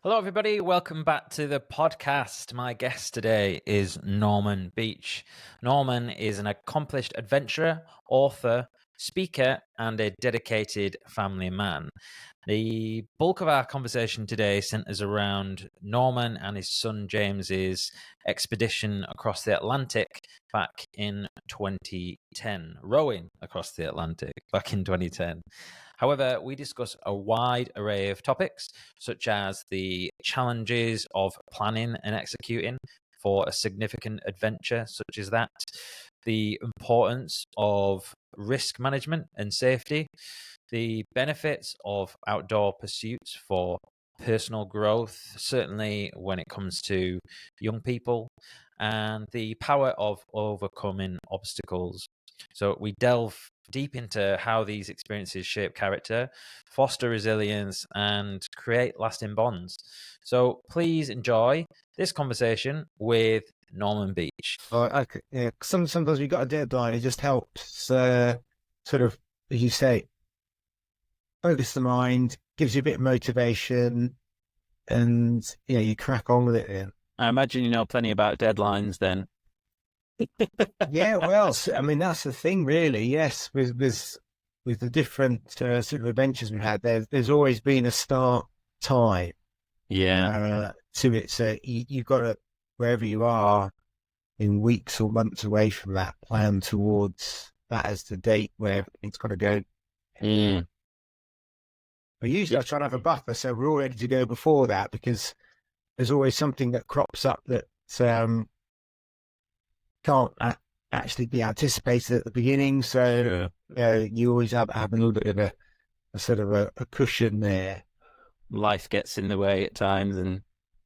Hello, everybody. Welcome back to the podcast. My guest today is Norman Beech. Norman is an accomplished adventurer, author, speaker, and a dedicated family man. The bulk of our conversation today centers around Norman and his son James's expedition across the Atlantic back in 2010, rowing across the Atlantic back in 2010. However, we discuss a wide array of topics, such as the challenges of planning and executing for a significant adventure such as that, the importance of risk management and safety, the benefits of outdoor pursuits for personal growth, certainly when it comes to young people, and the power of overcoming obstacles. So we delve deep into how these experiences shape character, foster resilience, and create lasting bonds. So please enjoy this conversation with Norman Beech. Oh, okay. Yeah. Sometimes we've got a deadline. It just helps, sort of, as you say, focus the mind, gives you a bit of motivation, and you crack on with it. Then. I imagine you know plenty about deadlines then. Yeah, well, I mean that's the thing, really. Yes, with the different sort of adventures we've had, there's always been a start time. Yeah. To it. So you've got to, wherever you are, in weeks or months away from that, plan towards that as the date where everything's got to go. Mm. But usually I try to have a buffer, so we're all ready to go before that, because there's always something that crops up that can't actually be anticipated at the beginning. So you always have a little bit of a sort of a cushion there. Life gets in the way at times and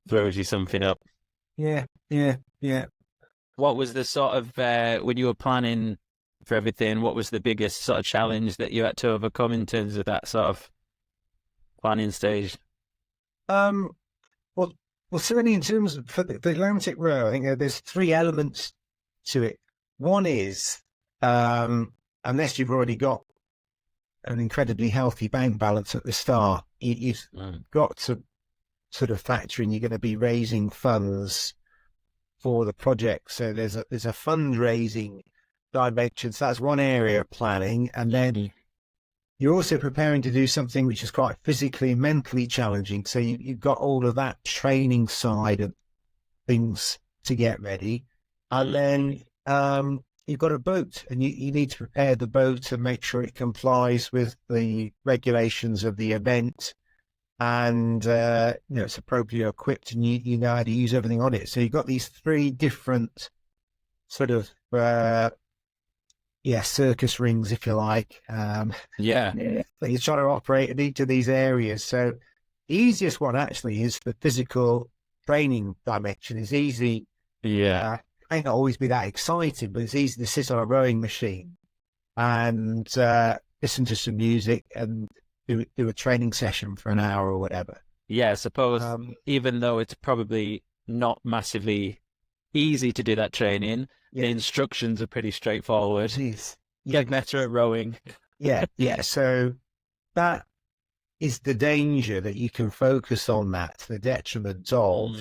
throws you something up. Yeah. What was the sort of, when you were planning for everything, what was the biggest sort of challenge that you had to overcome in terms of that sort of planning stage? Well, certainly in terms of for the Atlantic Row, I think there's three elements to it. One is, unless you've already got an incredibly healthy bank balance at the start, you've got to sort of factor in you're going to be raising funds for the project. So there's a fundraising dimension. So that's one area of planning, and then you're also preparing to do something which is quite physically and mentally challenging. So you've got all of that training side of things to get ready. And then you've got a boat, and you need to prepare the boat and make sure it complies with the regulations of the event. And, it's appropriately equipped, and you know how to use everything on it. So you've got these three different sort of, circus rings, if you like. That you're trying to operate in each of these areas. So the easiest one actually is the physical training dimension. It's easy. Yeah. May not always be that exciting, but it's easy to sit on a rowing machine and listen to some music and do a training session for an hour or whatever. Yeah, I suppose even though it's probably not massively easy to do that training, the instructions are pretty straightforward. Get better at rowing. Yeah. So that is the danger, that you can focus on that to the detriment of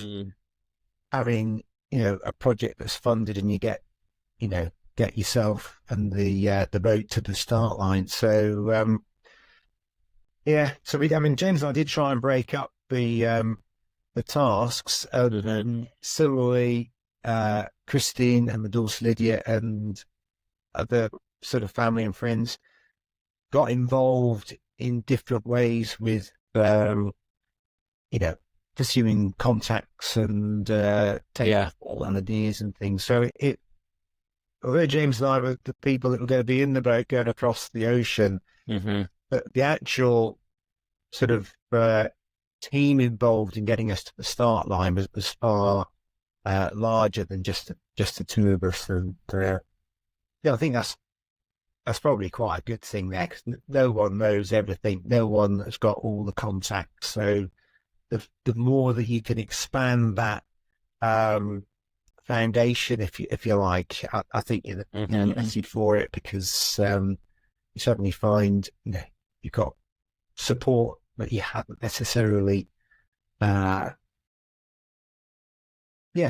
having, a project that's funded and you get yourself and the boat to the start line. So, so James and I did try and break up the tasks, and similarly, Christine and my daughter Lydia and other sort of family and friends got involved in different ways with, pursuing contacts and taking all ideas and things. So although James and I were the people that were going to be in the boat going across the ocean, but the actual sort of team involved in getting us to the start line was far larger than just the two of us. And I think that's probably quite a good thing there, because no one knows everything. No one has got all the contacts. So the more that you can expand that foundation, if you like, I think you're invested for it, because you suddenly find you've got support that you haven't necessarily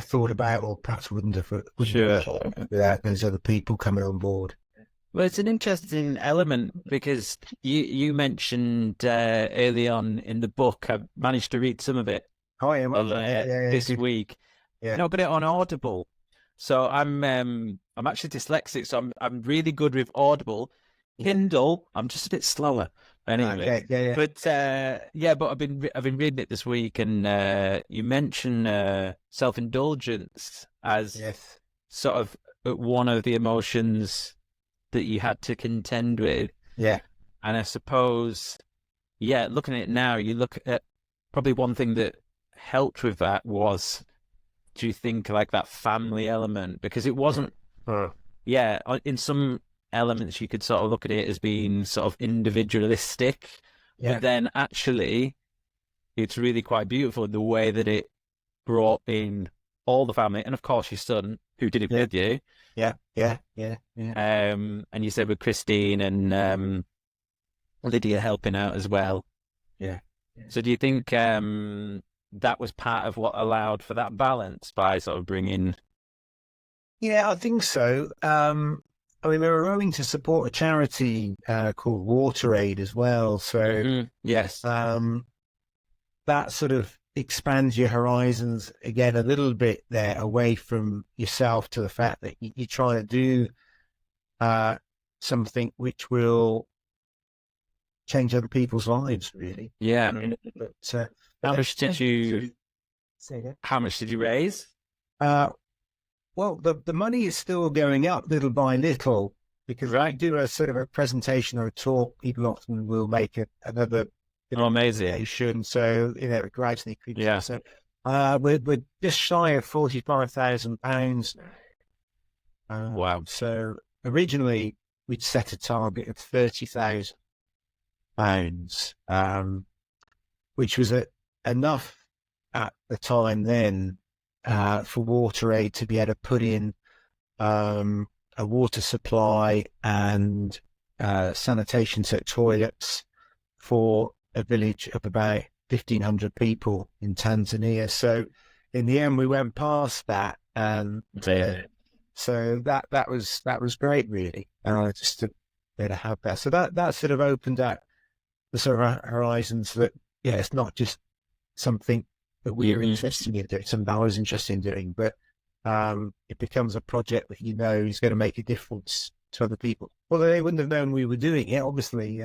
thought about, or perhaps wouldn't have Sure. thought without those other people coming on board. Well, it's an interesting element because you mentioned early on in the book. I managed to read some of it this week. Yeah. No, but it on Audible. So I'm actually dyslexic, so I'm really good with Audible. Kindle, I'm just a bit slower. Anyway, Yeah. but I've been reading it this week, and you mentioned self-indulgence as sort of one of the emotions that you had to contend with. Yeah. And I suppose, looking at it now, you look at probably one thing that helped with that was, do you think, like that family element? Because it wasn't, in some elements you could sort of look at it as being sort of individualistic, but then actually it's really quite beautiful in the way that it brought in all the family, and of course your son who did it with you. And you said with Christine and Lydia helping out as well. So do you think that was part of what allowed for that balance by sort of bringing? Yeah, I think so. We were rowing to support a charity called WaterAid as well. So that sort of expands your horizons again a little bit there, away from yourself, to the fact that you're trying to do something which will change other people's lives, really. But, how much did you raise? Well, the money is still going up little by little, because we do a sort of a presentation or a talk. People often will make another amazing. So it gradually creeps. So we're just shy of £45,000. Wow. So originally we'd set a target of £30,000, which was enough at the time then for WaterAid to be able to put in a water supply and sanitation, so toilets, for a village of about 1,500 people in Tanzania. So in the end, we went past that, and so that was great, really. Just to be able to have that. So that sort of opened up the sort of horizons that it's not just something that we are interested in doing, something I was interested in doing, but it becomes a project that is going to make a difference to other people. Well, they wouldn't have known we were doing it, obviously.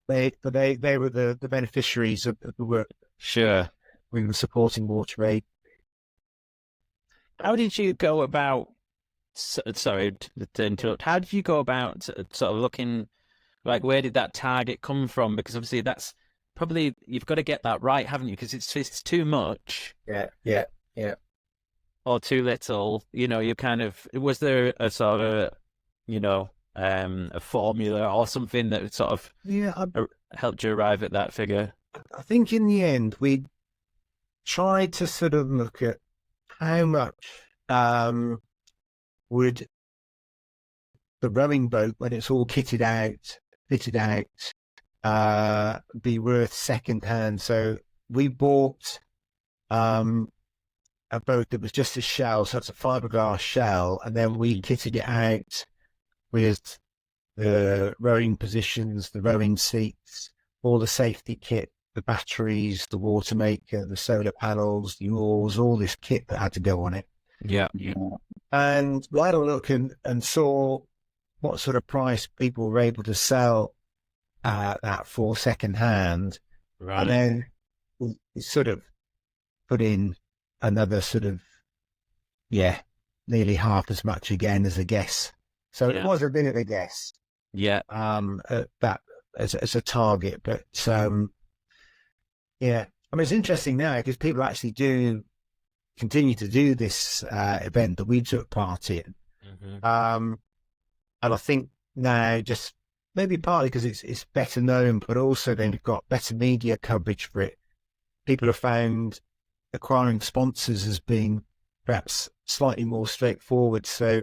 They were the beneficiaries of the work. Sure. We were supporting WaterAid. How did you go about, sorry to interrupt, how did you go about sort of looking, like, where did that target come from? Because obviously that's probably, you've got to get that right, haven't you? Because it's too much. Yeah. Or too little. You kind of, was there a sort of, a formula or something that sort of helped you arrive at that figure? I think in the end, we tried to sort of look at how much would the rowing boat, when it's all fitted out, be worth second hand. So we bought a boat that was just a shell, so it's a fiberglass shell, and then we kitted it out with the rowing positions, the rowing seats, all the safety kit, the batteries, the water maker, the solar panels, the oars, all this kit that had to go on it. Yeah. And we had a look and saw what sort of price people were able to sell that for second hand. Right. And then we sort of put in another sort of, nearly half as much again as a guess. So it was a bit of a guess. Yeah. That as a target. But it's interesting now because people actually do continue to do this event that we took part in. And I think now, just maybe partly because it's better known, but also then we've got better media coverage for it. People have found acquiring sponsors as being perhaps slightly more straightforward. So,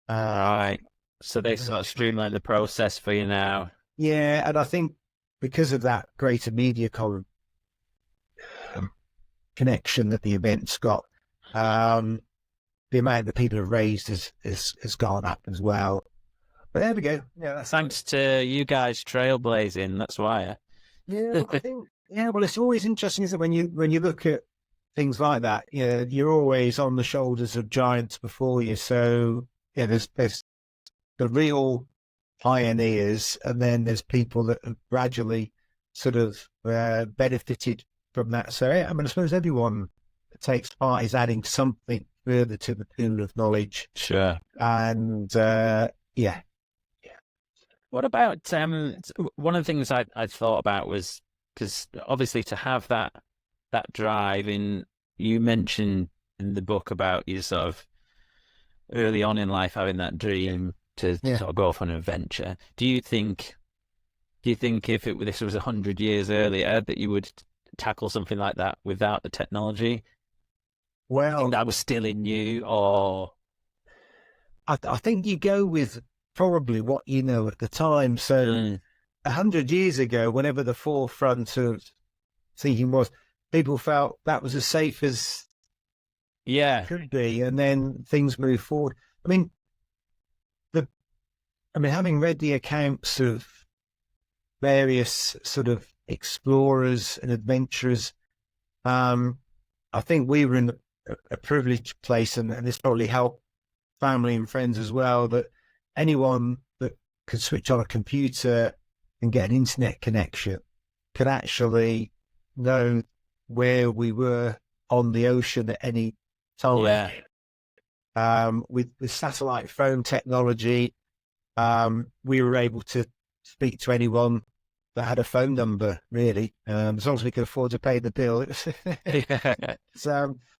right. So they sort of streamline the process for you now. Yeah, and I think because of that greater media coverage, connection that the event's got. The amount that people have raised has gone up as well. But there we go. Yeah, Thanks to you guys trailblazing, that's why. Yeah, I think. Yeah, well, it's always interesting, isn't it, when you look at things like that? Yeah, you're always on the shoulders of giants before you. So yeah, there's the real pioneers, and then there's people that have gradually sort of benefited from that. So yeah, I mean, I suppose everyone that takes part is adding something further to the pool of knowledge. Sure. And yeah. What about one of the things I thought about was, because obviously to have that drive in, you mentioned in the book about you sort of early on in life having that dream to sort of go off on an adventure. Do you think if this was 100 years earlier that you would tackle something like that without the technology? Well, that was still in you, or I think you go with probably what you know at the time. So 100 years ago, whenever the forefront of thinking was, people felt that was as safe as could be, and then things move forward. I mean, having read the accounts of various sort of explorers and adventurers, I think we were in a privileged place, and this probably helped family and friends as well, that anyone that could switch on a computer and get an internet connection could actually know where we were on the ocean at any time. With satellite phone technology, we were able to speak to anyone that had a phone number, really, as long as we could afford to pay the bill.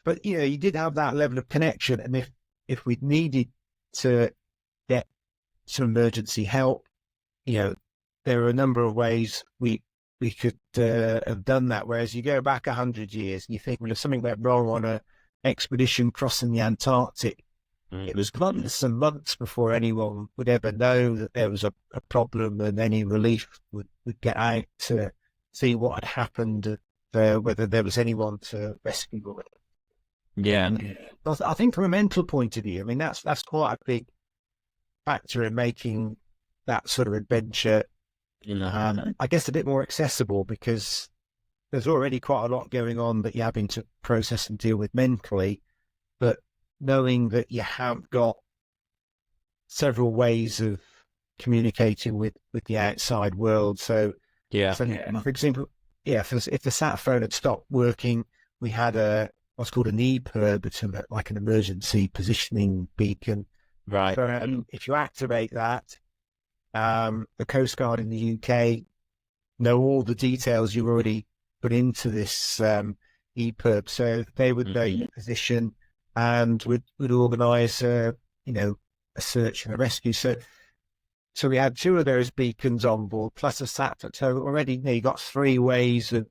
But you did have that level of connection, and if we needed to get some emergency help, there are a number of ways we could have done that. Whereas you go back 100 years and you think, well, if something went wrong on an expedition crossing the Antarctic, it was months and months before anyone would ever know that there was a problem, and any relief would get out to see what had happened, whether there was anyone to rescue. But I think from a mental point of view, that's quite a big factor in making that sort of adventure, I guess, a bit more accessible, because there's already quite a lot going on that you're having to process and deal with mentally, but knowing that you have got several ways of communicating with the outside world. So, for example, if the sat phone had stopped working, we had what's called an EPIRB, it's like an emergency positioning beacon. Right. So, if you activate that, the Coast Guard in the UK know all the details you've already put into this EPIRB, so they would know your position and would organise a search and a rescue. So we had 2 of those beacons on board, plus a sat. So already you got 3 ways of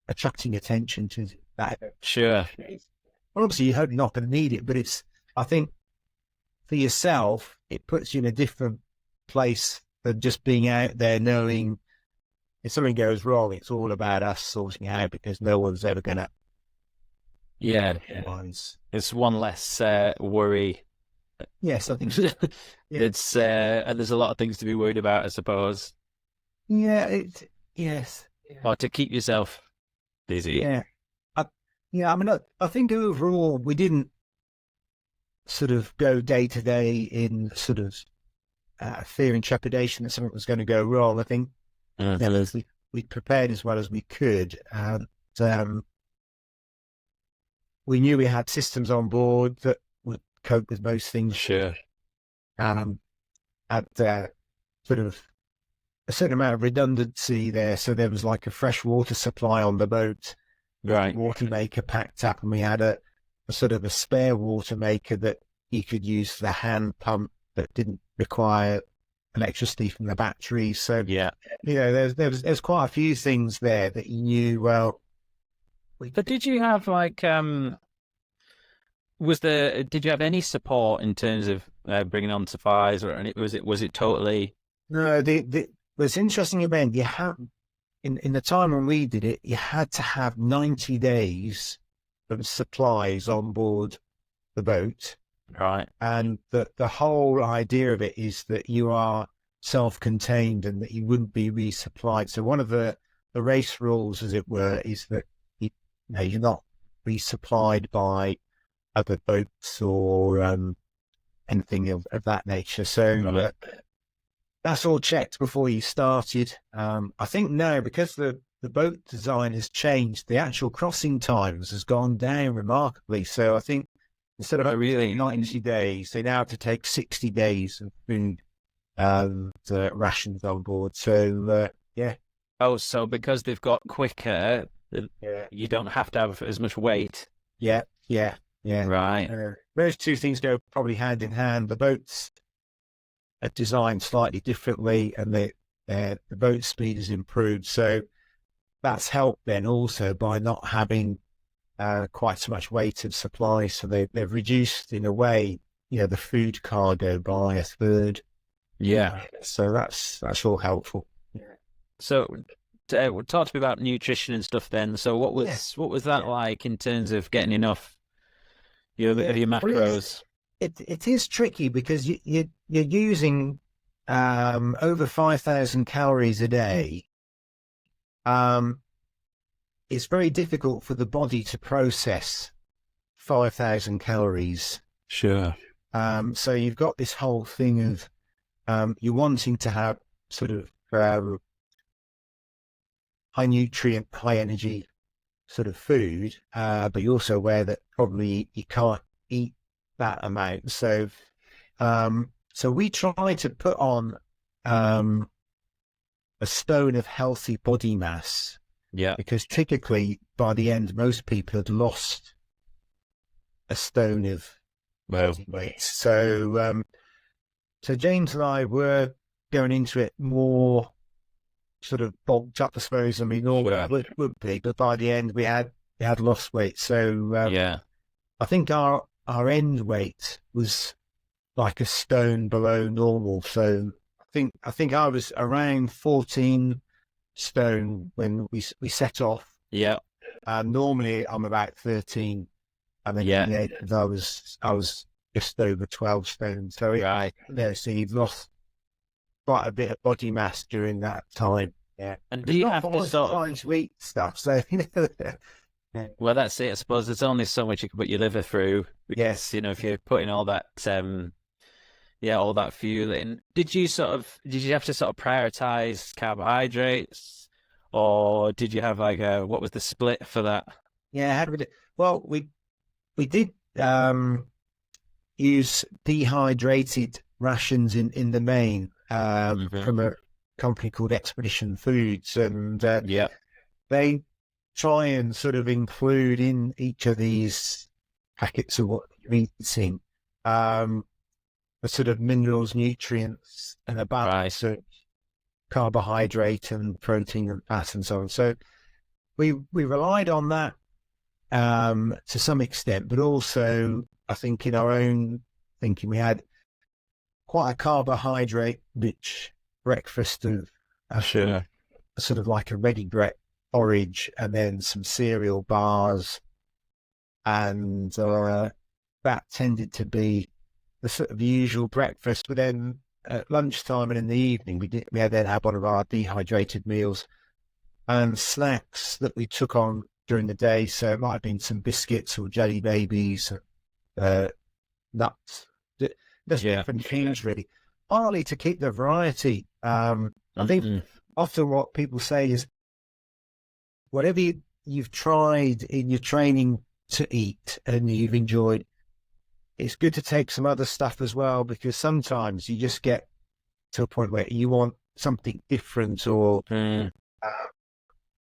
attracting attention to that. Sure. Well, obviously you're not going to need it, but I think for yourself, it puts you in a different place than just being out there knowing if something goes wrong, it's all about us sorting it out, because no one's ever going to. It's one less worry. Yes, I think so. It's and there's a lot of things to be worried about, I suppose. Yes. Or to keep yourself busy. I think overall we didn't sort of go day to day in sort of fear and trepidation that something was going to go wrong. I think we prepared as well as we could, and we knew we had systems on board that would cope with most things. Sure. Had sort of a certain amount of redundancy there, so there was like a fresh water supply on the boat. Right. Water maker packed up, and we had a sort of a spare water maker that you could use for the hand pump that didn't require electricity from the battery. So there's quite a few things there that you knew well. But did you have like did you have any support in terms of bringing on supplies, or was it totally? No, what's interesting about in the time when we did it, you had to have 90 days of supplies on board the boat. Right. And the whole idea of it is that you are self-contained and that you wouldn't be resupplied. So one of the race rules, as it were, is that you're not resupplied by other boats or anything of that nature. So that's all checked before you started. I think now, because the boat design has changed, the actual crossing times has gone down remarkably. So I think instead of really 90 days, they now have to take 60 days of food and rations on board. So yeah. Oh, so because they've got quicker, you don't have to have as much weight. Yeah. Right. Those two things go probably hand in hand. The boats are designed slightly differently, and the boat speed has improved. So that's helped then also by not having quite so much weight of supply. So they've reduced, in a way, the food cargo by a third. Yeah. So that's all helpful. So talk to me about nutrition and stuff then. So what was that like in terms of getting enough your macros? It is tricky because you're using over 5,000 calories a day. It's very difficult for the body to process 5,000 calories. Sure. So you've got this whole thing of you're wanting to have sort of high nutrient, high energy sort of food, but you're also aware that probably you can't eat that amount. So we try to put on a stone of healthy body mass. Yeah. Because typically by the end, most people had lost a stone of body weight. So James and I were going into it more sort of bulked up, I suppose, than we normally would be. But by the end, we had lost weight. So I think our end weight was like a stone below normal. So I think I was around 14 stone when we set off. Yeah. Normally I'm about 13. And then I was just over 12 stone. So so you've lost quite a bit of body mass during that time. Yeah. And do you have to sort of eat stuff? So well, that's it. I suppose there's only so much you can put your liver through. Because, if you're putting all that all that fuel in. Did you have to sort of prioritize carbohydrates, or did you have what was the split for that? Yeah, well, we did use dehydrated rations in the main from a company called Expedition Foods, and they try and sort of include in each of these packets of what you're eating the sort of minerals, nutrients, and a balance of carbohydrate and protein and fat and so on. So we relied on that to some extent, but also I think in our own thinking we had quite a carbohydrate-rich breakfast of sort of like a ready porridge and then some cereal bars, and that tended to be the sort of usual breakfast. But then at lunchtime and in the evening, we then had one of our dehydrated meals and snacks that we took on during the day. So it might have been some biscuits or jelly babies, nuts, just different things really, partly to keep the variety. I think often what people say is whatever you've tried in your training to eat and you've enjoyed, it's good to take some other stuff as well, because sometimes you just get to a point where you want something different, or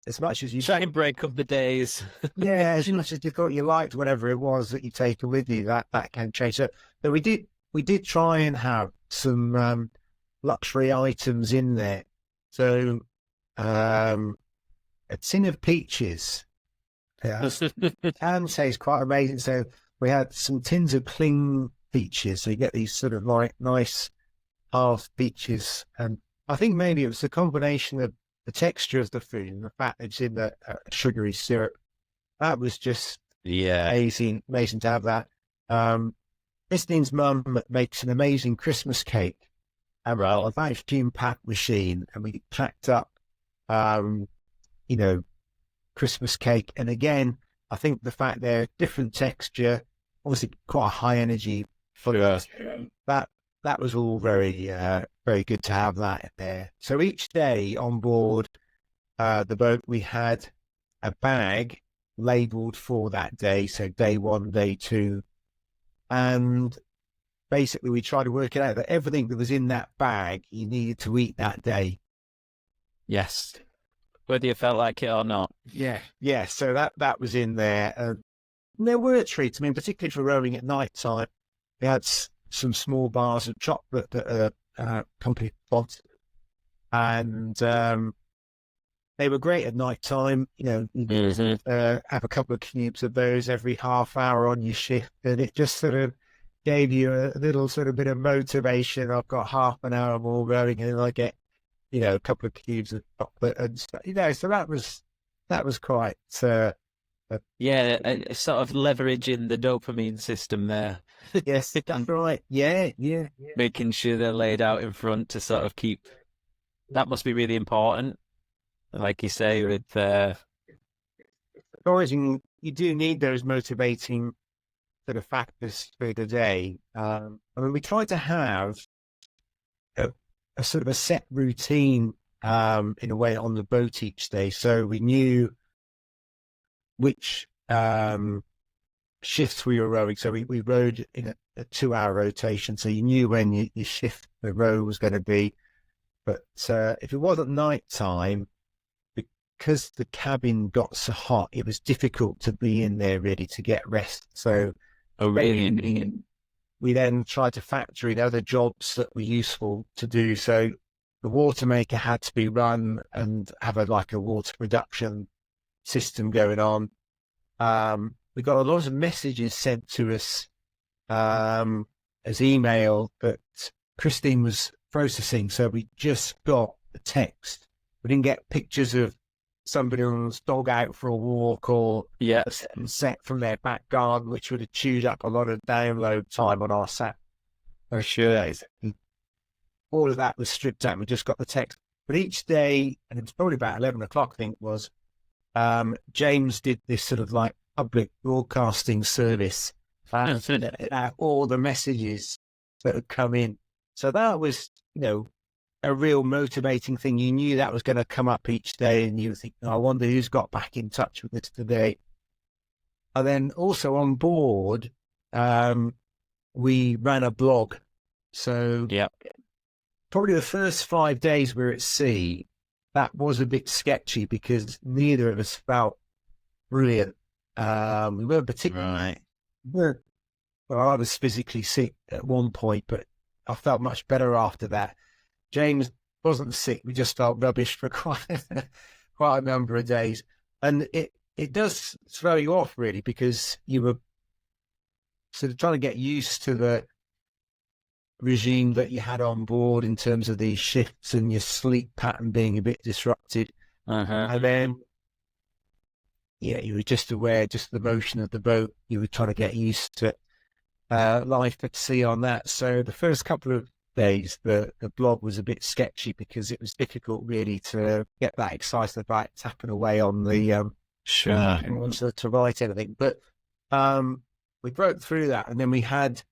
as much as you try and break up the days. as much as you thought you liked whatever it was that you take with you, that can change. So we did try and have some luxury items in there. So a tin of peaches can taste quite amazing. So we had some tins of cling peaches. So you get these sort of like nice half peaches. And I think maybe it was a combination of the texture of the food and the fact that it's in the sugary syrup, that was just amazing to have that. Christine's mum makes an amazing Christmas cake. And a vacuum pack machine, and we packed up, Christmas cake. And again, I think the fact they're different texture, obviously quite a high energy for us. That was all very, very good to have that in there. So each day on board the boat, we had a bag labelled for that day. So day 1, day 2, and basically we tried to work it out that everything that was in that bag you needed to eat that day. Yes, whether you felt like it or not. Yeah. So that was in there. And there were treats. I mean, particularly for rowing at night time, we had some small bars of chocolate that company sponsored, and they were great at night time. Have a couple of cubes of those every half hour on your shift, and it just sort of gave you a little sort of bit of motivation. I've got half an hour more rowing, and I get a couple of cubes of chocolate and stuff. So that was quite sort of leveraging the dopamine system there. Yes, that's right. Yeah. Making sure they're laid out in front to sort of keep. That must be really important, like you say, with foraging. You do need those motivating sort of factors for the day. We tried to have a sort of a set routine in a way on the boat each day, so we knew which shifts we were rowing. So we rowed in a 2-hour rotation, so you knew when your shift, the row was going to be. But if it wasn't night time, because the cabin got so hot, it was difficult to be in there really to get rest. So we then tried to factor in other jobs that were useful to do. So the water maker had to be run and have a water production system going on. We got a lot of messages sent to us as email that Christine was processing. So we just got the text. We didn't get pictures of somebody's dog out for a walk or a set from their back garden, which would have chewed up a lot of download time on our sat. For sure. All of that was stripped out. We just got the text. But each day, and it was probably about 11 o'clock, I think it was, James did this sort of public broadcasting service. All the messages that had come in. So that was, a real motivating thing. You knew that was going to come up each day, and you think, I wonder who's got back in touch with us today. And then also on board, we ran a blog. So probably the first 5 days we were at sea, that was a bit sketchy because neither of us felt brilliant. We weren't particularly well, I was physically sick at one point, but I felt much better after that. James wasn't sick. We just felt rubbish for quite a number of days. And it does throw you off, really, because you were sort of trying to get used to the regime that you had on board in terms of these shifts and your sleep pattern being a bit disrupted. And then, you were just aware, just the motion of the boat. You were trying to get used to life at sea on that. So the first couple of days, the blog was a bit sketchy because it was difficult really to get that excited about tapping away on the to write anything. But we broke through that, and then we had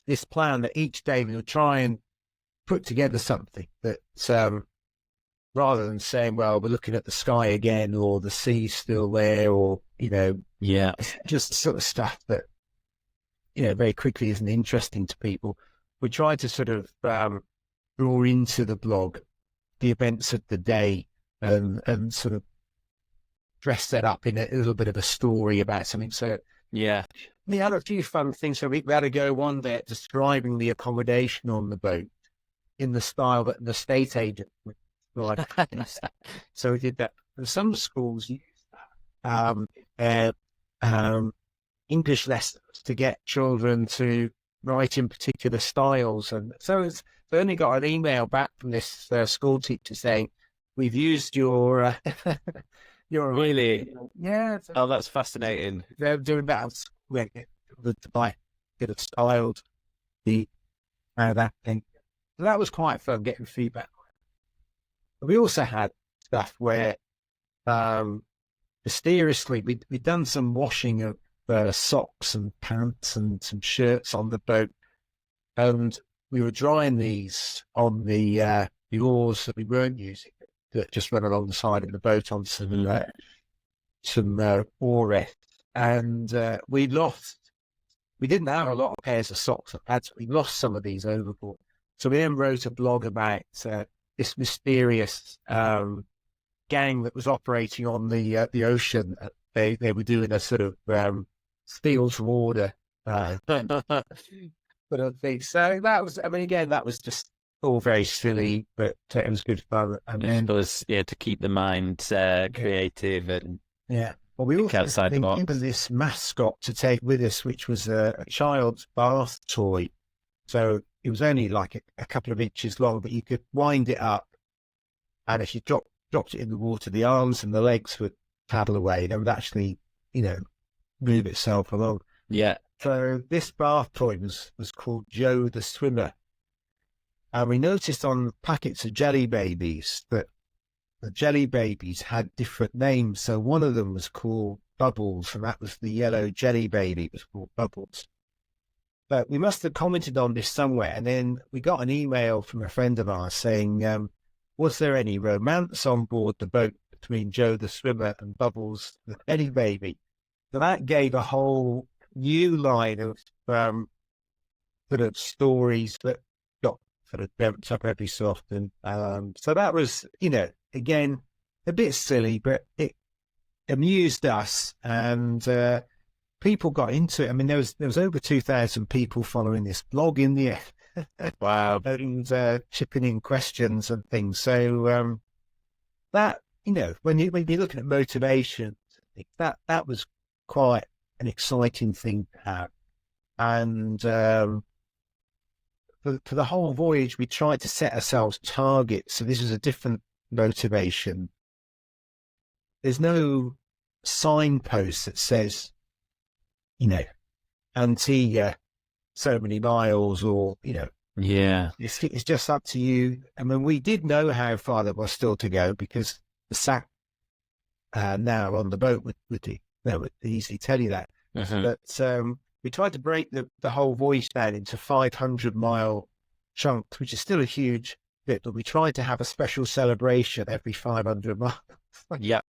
this plan that each day we would try and put together something that rather than saying, well, we're looking at the sky again, or the sea's still there, or just sort of stuff that very quickly isn't interesting to people. We tried to sort of draw into the blog the events of the day and sort of dress that up in a little bit of a story about something. So we had a few fun things. So we had to go one day describing the accommodation on the boat in the style that the estate agent would like. So we did that. And some schools use that. English lessons to get children to write in particular styles, and so only got an email back from this school teacher saying, we've used your your Really? yeah. Oh, that's fascinating. They're doing that to buy get it styled the that thing. So that was quite fun getting feedback. But we also had stuff where mysteriously we'd done some washing of socks and pants and some shirts on the boat, and we were drying these on the oars that we weren't using, that just run along the side of the boat on some oar rests. And we didn't have a lot of pairs of socks or pads. We lost some of these overboard. So we then wrote a blog about this mysterious gang that was operating on the ocean. They were doing a sort of steal to order. But I think so. That was, I mean, again, that was just all very silly, but it was good fun. And then, It was, to keep the mind creative and well, we also outside the box. think of this mascot to take with us, which was a child's bath toy. So it was only like a couple of inches long, but you could wind it up, and if you dropped it in the water, the arms and the legs would paddle away. They would actually, move itself along. Yeah. So this bath toy was called Joe the Swimmer. And we noticed on packets of Jelly Babies that the Jelly Babies had different names. So one of them was called Bubbles, and that was the yellow Jelly Baby. It was called Bubbles. But we must have commented on this somewhere. And then we got an email from a friend of ours saying, was there any romance on board the boat between Joe the Swimmer and Bubbles the Jelly Baby? So that gave a whole new line of sort of stories that got sort of dreamt up every so often. So that was, again, a bit silly, but it amused us, and people got into it. I mean, there was over 2,000 people following this blog in the Wow. and chipping in questions and things. So that, when you're looking at motivation, that was quite an exciting thing to have. And for the whole voyage, we tried to set ourselves targets. So this was a different motivation. There's no signpost that says, Antigua, so many miles, or, Yeah. it's just up to you. I mean, we did know how far there was still to go, because the sat now on the boat would easily tell you that. Uh-huh. But we tried to break the whole voyage down into 500-mile chunks, which is still a huge bit, but we tried to have a special celebration every 500 miles. Yeah.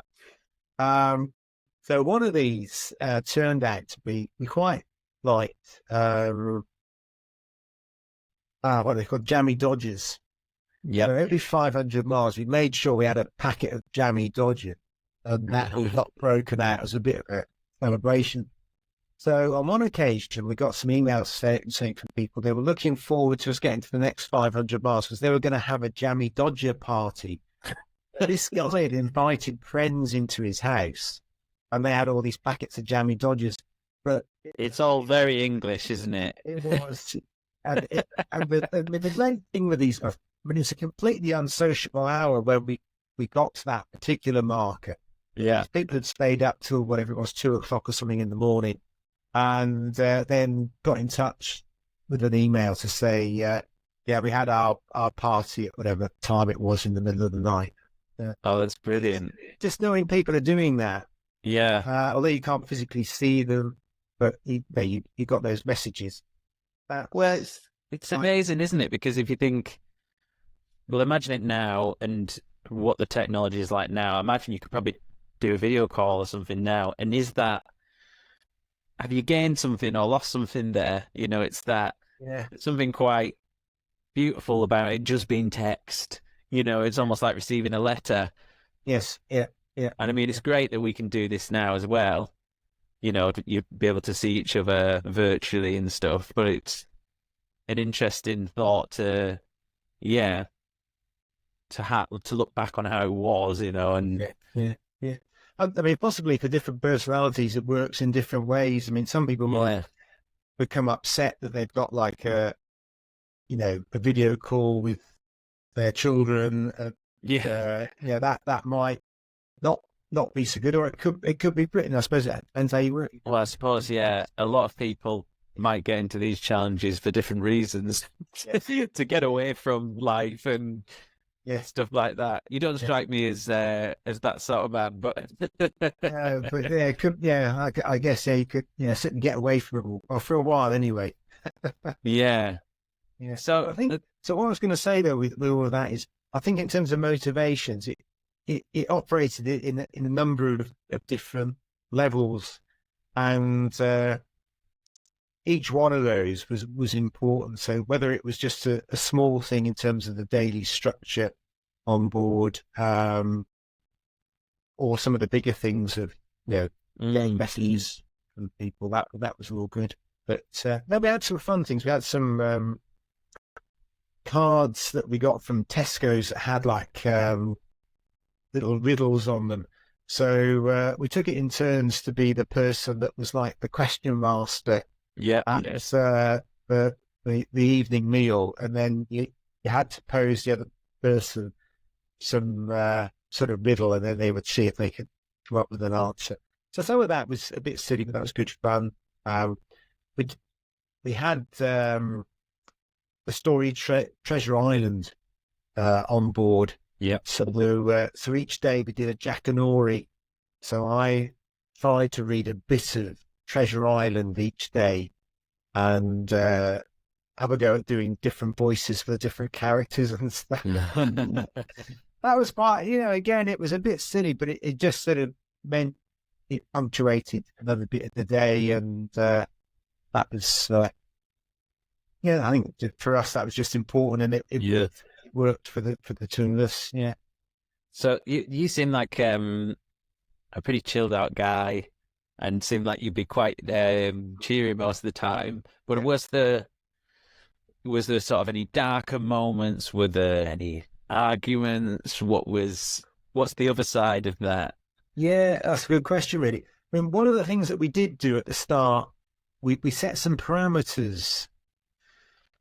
So one of these turned out to be, we quite liked, what are they called? Jammy Dodgers. Yeah. So every 500 miles, we made sure we had a packet of Jammy Dodgers, and that got broken out as a bit of a celebration. So on one occasion, we got some emails saying from people they were looking forward to us getting to the next 500 miles because they were going to have a Jammy Dodger party. This guy had invited friends into his house, and they had all these packets of Jammy Dodgers. But it's all very English, isn't it? It was. And the great thing with these, it's a completely unsociable hour when we got to that particular marker. Yeah. People had stayed up till whatever it was, 2:00 or something in the morning, and then got in touch with an email to say, we had our party at whatever time it was in the middle of the night. Oh, that's brilliant. Just knowing people are doing that. Yeah. Although you can't physically see them, but you got those messages. Well, it's amazing, isn't it? Because if you think, well, imagine it now and what the technology is like now. Imagine you could probably do a video call or something now. And have you gained something or lost something there? It's that something quite beautiful about it just being text. It's almost like receiving a letter. Yes. Yeah. Yeah. And I mean, it's great that we can do this now as well. You'd be able to see each other virtually and stuff, but it's an interesting thought to look back on how it was, and yeah. I mean, possibly for different personalities, it works in different ways. I mean, some people might become upset that they've got like a a video call with their children. Yeah. That might not be so good, or it could be Britain. I suppose it depends how you work. Well, I suppose, yeah, a lot of people might get into these challenges for different reasons to get away from life and stuff like that. You don't strike me as that sort of man, but But yeah, it could, I guess you could sit and get away from it or for a while anyway. yeah. So I think so. What I was going to say though with all of that is, I think in terms of motivations, it operated in a number of different levels, and each one of those was important. So whether it was just a small thing in terms of the daily structure on board, or some of the bigger things of getting messages from people, that was all good. But then we had some fun things. We had some cards that we got from Tesco's that had like little riddles on them. So we took it in turns to be the person that was like the question master at the evening meal, and then you had to pose the other person some sort of riddle, and then they would see if they could come up with an answer. So some of that was a bit silly, but that was good fun. We had the story Treasure Island on board. Yeah. So each day we did a Jackanory. So I tried to read a bit of Treasure Island each day, and have a go at doing different voices for the different characters and stuff. That was quite, again, it was a bit silly, but it just sort of meant it punctuated another bit of the day, and that was, I think for us that was just important, and it worked for the two of us. Yeah. So you seem like a pretty chilled out guy, and seemed like you'd be quite cheery most of the time. But was there sort of any darker moments? Were there any arguments? What's the other side of that? Yeah, that's a good question, really. I mean, one of the things that we did do at the start, we set some parameters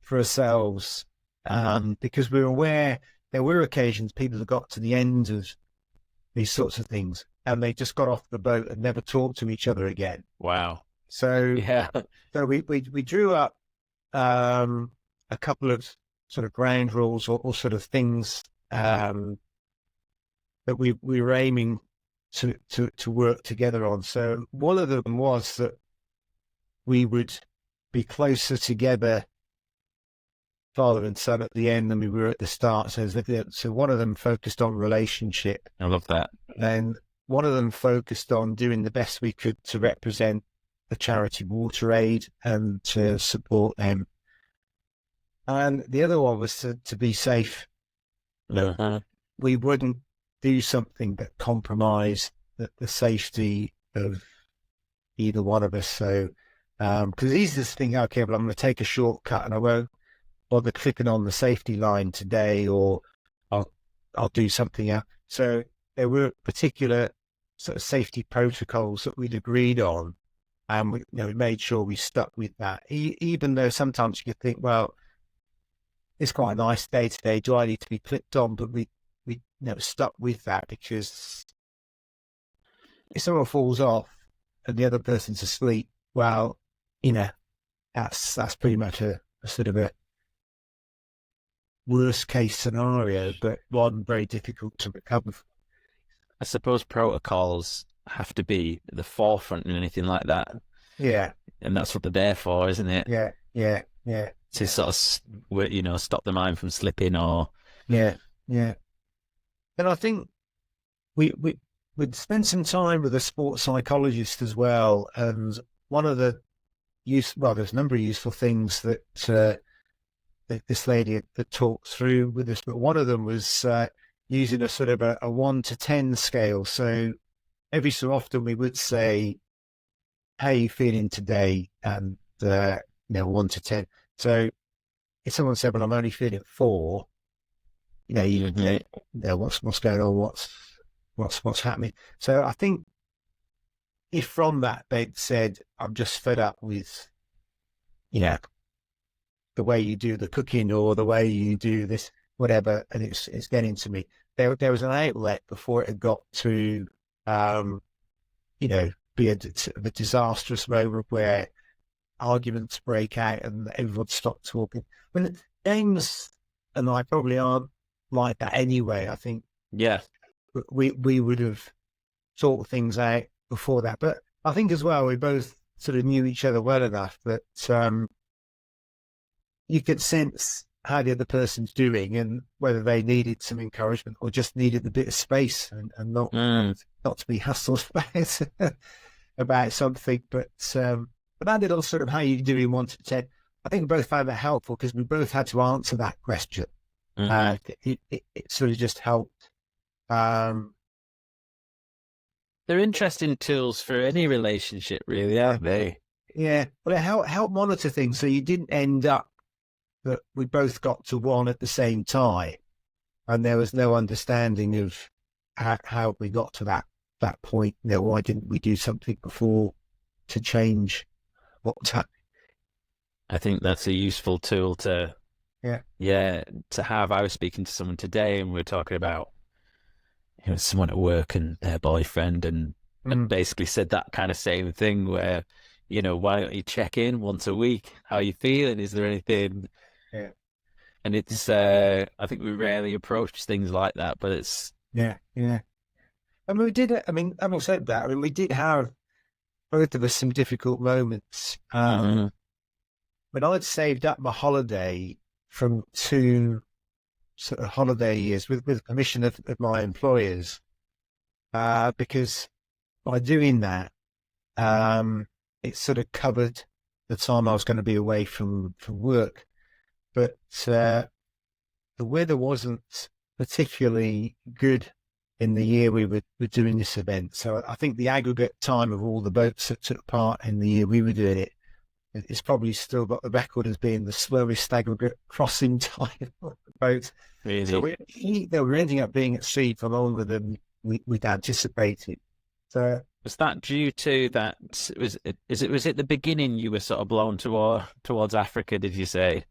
for ourselves, because we were aware there were occasions people have got to the end of these sorts of things and they just got off the boat and never talked to each other again. Wow. So so we drew up a couple of sort of ground rules or sort of things that we were aiming to work together on. So one of them was that we would be closer together, father and son, at the end than we were at the start. So one of them focused on relationship. I love that. Then one of them focused on doing the best we could to represent the charity Water Aid and to support them. And the other one was to be safe. We wouldn't do something that compromised the safety of either one of us. So, because it's easy to think, okay, well, I'm going to take a shortcut and I won't bother clicking on the safety line today, or I'll do something else. So there were particular sort of safety protocols that we'd agreed on, and we made sure we stuck with that. Even though sometimes you could think, well, it's quite a nice day today, do I need to be clipped on? But we stuck with that, because if someone falls off and the other person's asleep, well, that's pretty much a sort of a worst case scenario, but one very difficult to recover from. I suppose protocols have to be at the forefront in anything like that. Yeah. And that's what they're there for, isn't it? Yeah. To sort of, stop the mind from slipping or... Yeah. And I think we'd spent some time with a sports psychologist as well, and one of the there's a number of useful things that this lady had talked through with us, but one of them was using a sort of a 1 to 10 scale. So every so often we would say, how are you feeling today? And 1 to 10. So if someone said, well, I'm only feeling 4, what's going on? What's happening? So I think if from that they'd said, I'm just fed up with, the way you do the cooking or the way you do this, whatever, and it's getting to me. There was an outlet before it had got to, be a disastrous moment where arguments break out and everyone stops talking. When James and I probably aren't like that anyway. I think we would have sorted things out before that. But I think as well, we both sort of knew each other well enough that you could sense how the other person's doing and whether they needed some encouragement or just needed a bit of space and not to be hassled about something. But that little sort of how you doing 1 to 10, I think we both found that helpful because we both had to answer that question. It sort of just helped. They're interesting tools for any relationship, really, aren't they? Yeah, well, it helped monitor things so you didn't end up that we both got to one at the same time, and there was no understanding of how we got to that point. Why didn't we do something before to change what's happening? I think that's a useful tool to have. I was speaking to someone today, and we were talking about someone at work and their boyfriend, and basically said that kind of same thing where, why don't you check in once a week? How are you feeling? Is there anything? Yeah. And it's, I think we rarely approach things like that, but it's... Yeah. I mean, having said that, we did have, both of us, some difficult moments. When I'd saved up my holiday from 2 sort of holiday years with permission of my employers, because by doing that, it sort of covered the time I was going to be away from work. But the weather wasn't particularly good in the year we were doing this event. So I think the aggregate time of all the boats that took part in the year we were doing it's probably still got the record as being the slowest aggregate crossing time of the boat. Really? So we're ending up being at sea for longer than we'd anticipated. So was that due to that? Was it the beginning you were sort of blown towards Africa? Did you say?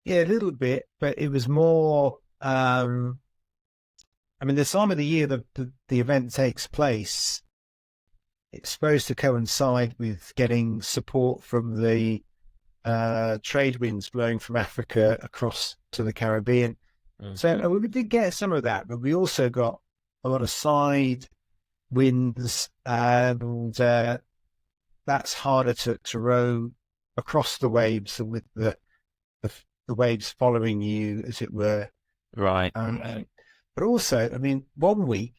Yeah, a little bit, but it was more. I mean, the time of the year the event takes place, it's supposed to coincide with getting support from the trade winds blowing from Africa across to the Caribbean. So we did get some of that, but we also got a lot of side winds, and that's harder to row across the waves with the waves following you, as it were. Right. But also, I mean, 1 week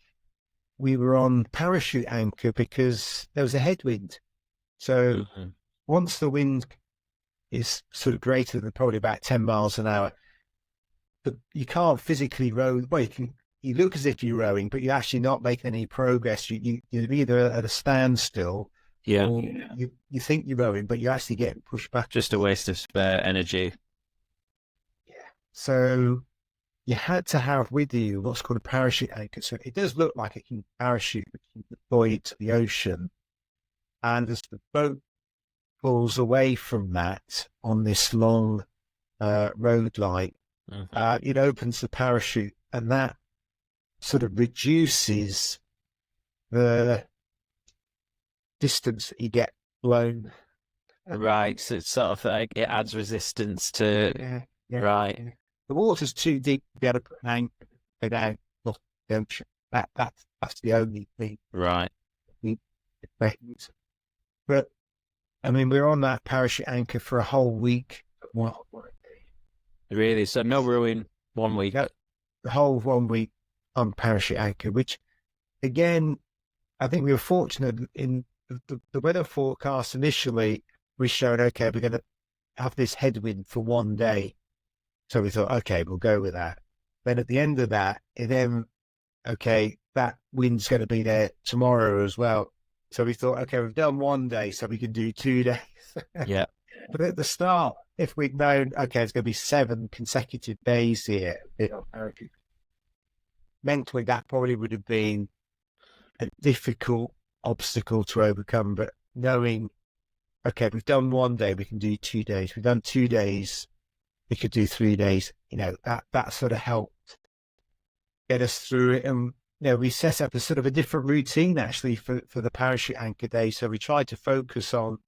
we were on parachute anchor because there was a headwind. So once the wind is sort of greater than probably about 10 miles an hour, but you can't physically row. Well, you look as if you're rowing, but you're actually not making any progress. You're either at a standstill, or you think you're rowing, but you actually get pushed back. Just a waste of spare energy. Yeah. So you had to have with you what's called a parachute anchor. So it does look like it can parachute, but you can deploy it to the ocean. And as the boat pulls away from that on this long road line, it opens the parachute, and that sort of reduces the distance that you get blown. Right, so it's sort of like it adds resistance to... Right. Yeah. The water's too deep to be able to put an anchor go down the ocean. That's the only thing. Right. But, I mean, we're on that parachute anchor for a whole week. Really? So no rowing 1 week? The whole 1 week on parachute anchor, which, again, I think we were fortunate in the weather forecast initially. We showed, okay, we're going to have this headwind for 1 day. So we thought, okay, we'll go with that. Then at the end of that, that wind's going to be there tomorrow as well. So we thought, okay, we've done 1 day, so we can do 2 days. Yeah. But at the start, if we'd known, okay, it's going to be 7 consecutive days here, mentally that probably would have been a difficult obstacle to overcome. But knowing, okay, we've done 1 day, we can do 2 days. We've done 2 days, we could do 3 days. That sort of helped get us through it. And we set up a sort of a different routine actually for the parachute anchor day. So we tried to focus on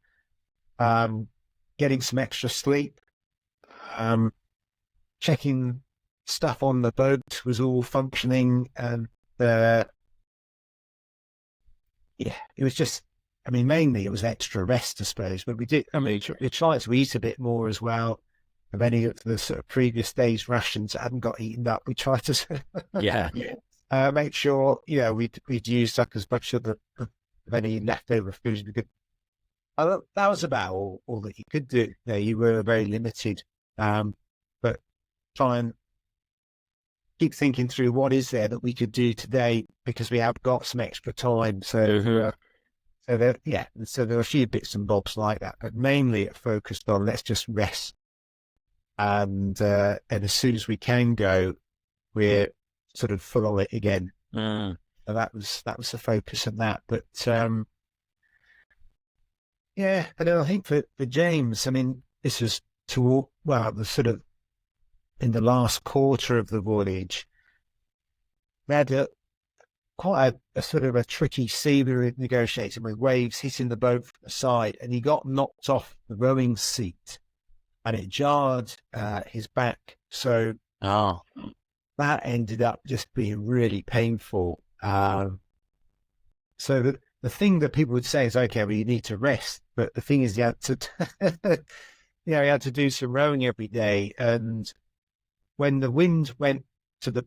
getting some extra sleep, checking stuff on the boat was all functioning, and it was just, mainly it was extra rest, I suppose. But we tried to eat a bit more as well. Of any of the sort of previous days' rations that hadn't got eaten up, we tried to make sure we'd used up as much of any leftover food as we could. That was about all that you could do. You were very limited, but try and keep thinking through what is there that we could do today, because we have got some extra time. So there were a few bits and bobs like that, but mainly it focused on let's just rest. And as soon as we can go, we're sort of full on it again. So that was the focus of that. But and then I think for James, this was the sort of in the last quarter of the voyage, we had quite a sort of a tricky sea we were negotiating with, waves hitting the boat from the side, and he got knocked off the rowing seat. And it jarred his back. So that ended up just being really painful. So the thing that people would say is, okay, well, you need to rest. But the thing is, you had to, he had to do some rowing every day. And when the wind went to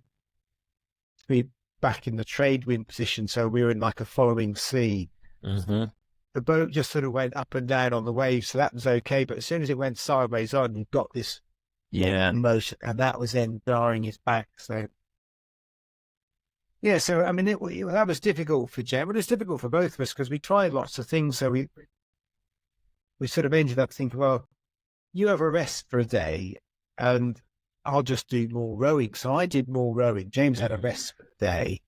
be back in the trade wind position, so we were in like a following sea, the boat just sort of went up and down on the waves, so that was okay. But as soon as it went sideways on, you got this motion, and that was then jarring his back. So that was difficult for Jem, but it's difficult for both of us because we tried lots of things. So we sort of ended up thinking, well, you have a rest for a day, and I'll just do more rowing. So I did more rowing. James had a rest for the day.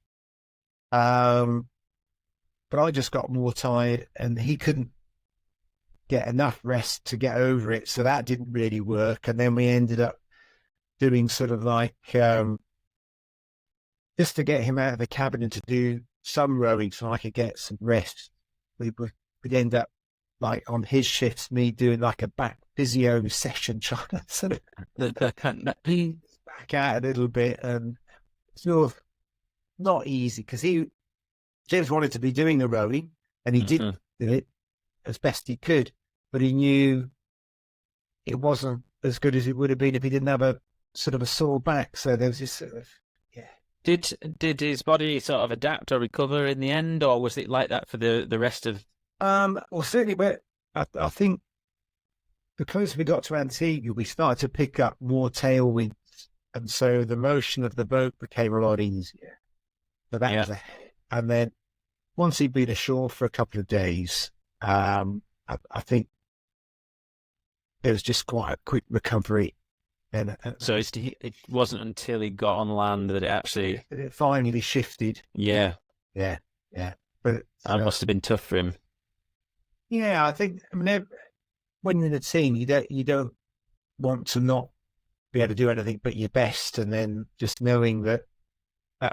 But I just got more tired, and he couldn't get enough rest to get over it. So that didn't really work. And then we ended up doing sort of like, just to get him out of the cabin and to do some rowing so I could get some rest. We'd end up like on his shifts, me doing like a back physio session, trying to sort of back out a little bit, and sort of not easy because James wanted to be doing the rowing, and he did do it as best he could, but he knew it wasn't as good as it would have been if he didn't have a sort of a sore back. So there was this sort of, Did his body sort of adapt or recover in the end, or was it like that for the rest of? Well, certainly, I think the closer we got to Antigua, we started to pick up more tailwinds, and so the motion of the boat became a lot easier. So that was and then once he'd been ashore for a couple of days, I think it was just quite a quick recovery. And so it wasn't until he got on land that it finally shifted. Yeah. But that must have been tough for him. Yeah, I think. When you're in a team, you don't want to not be able to do anything but your best, and then just knowing that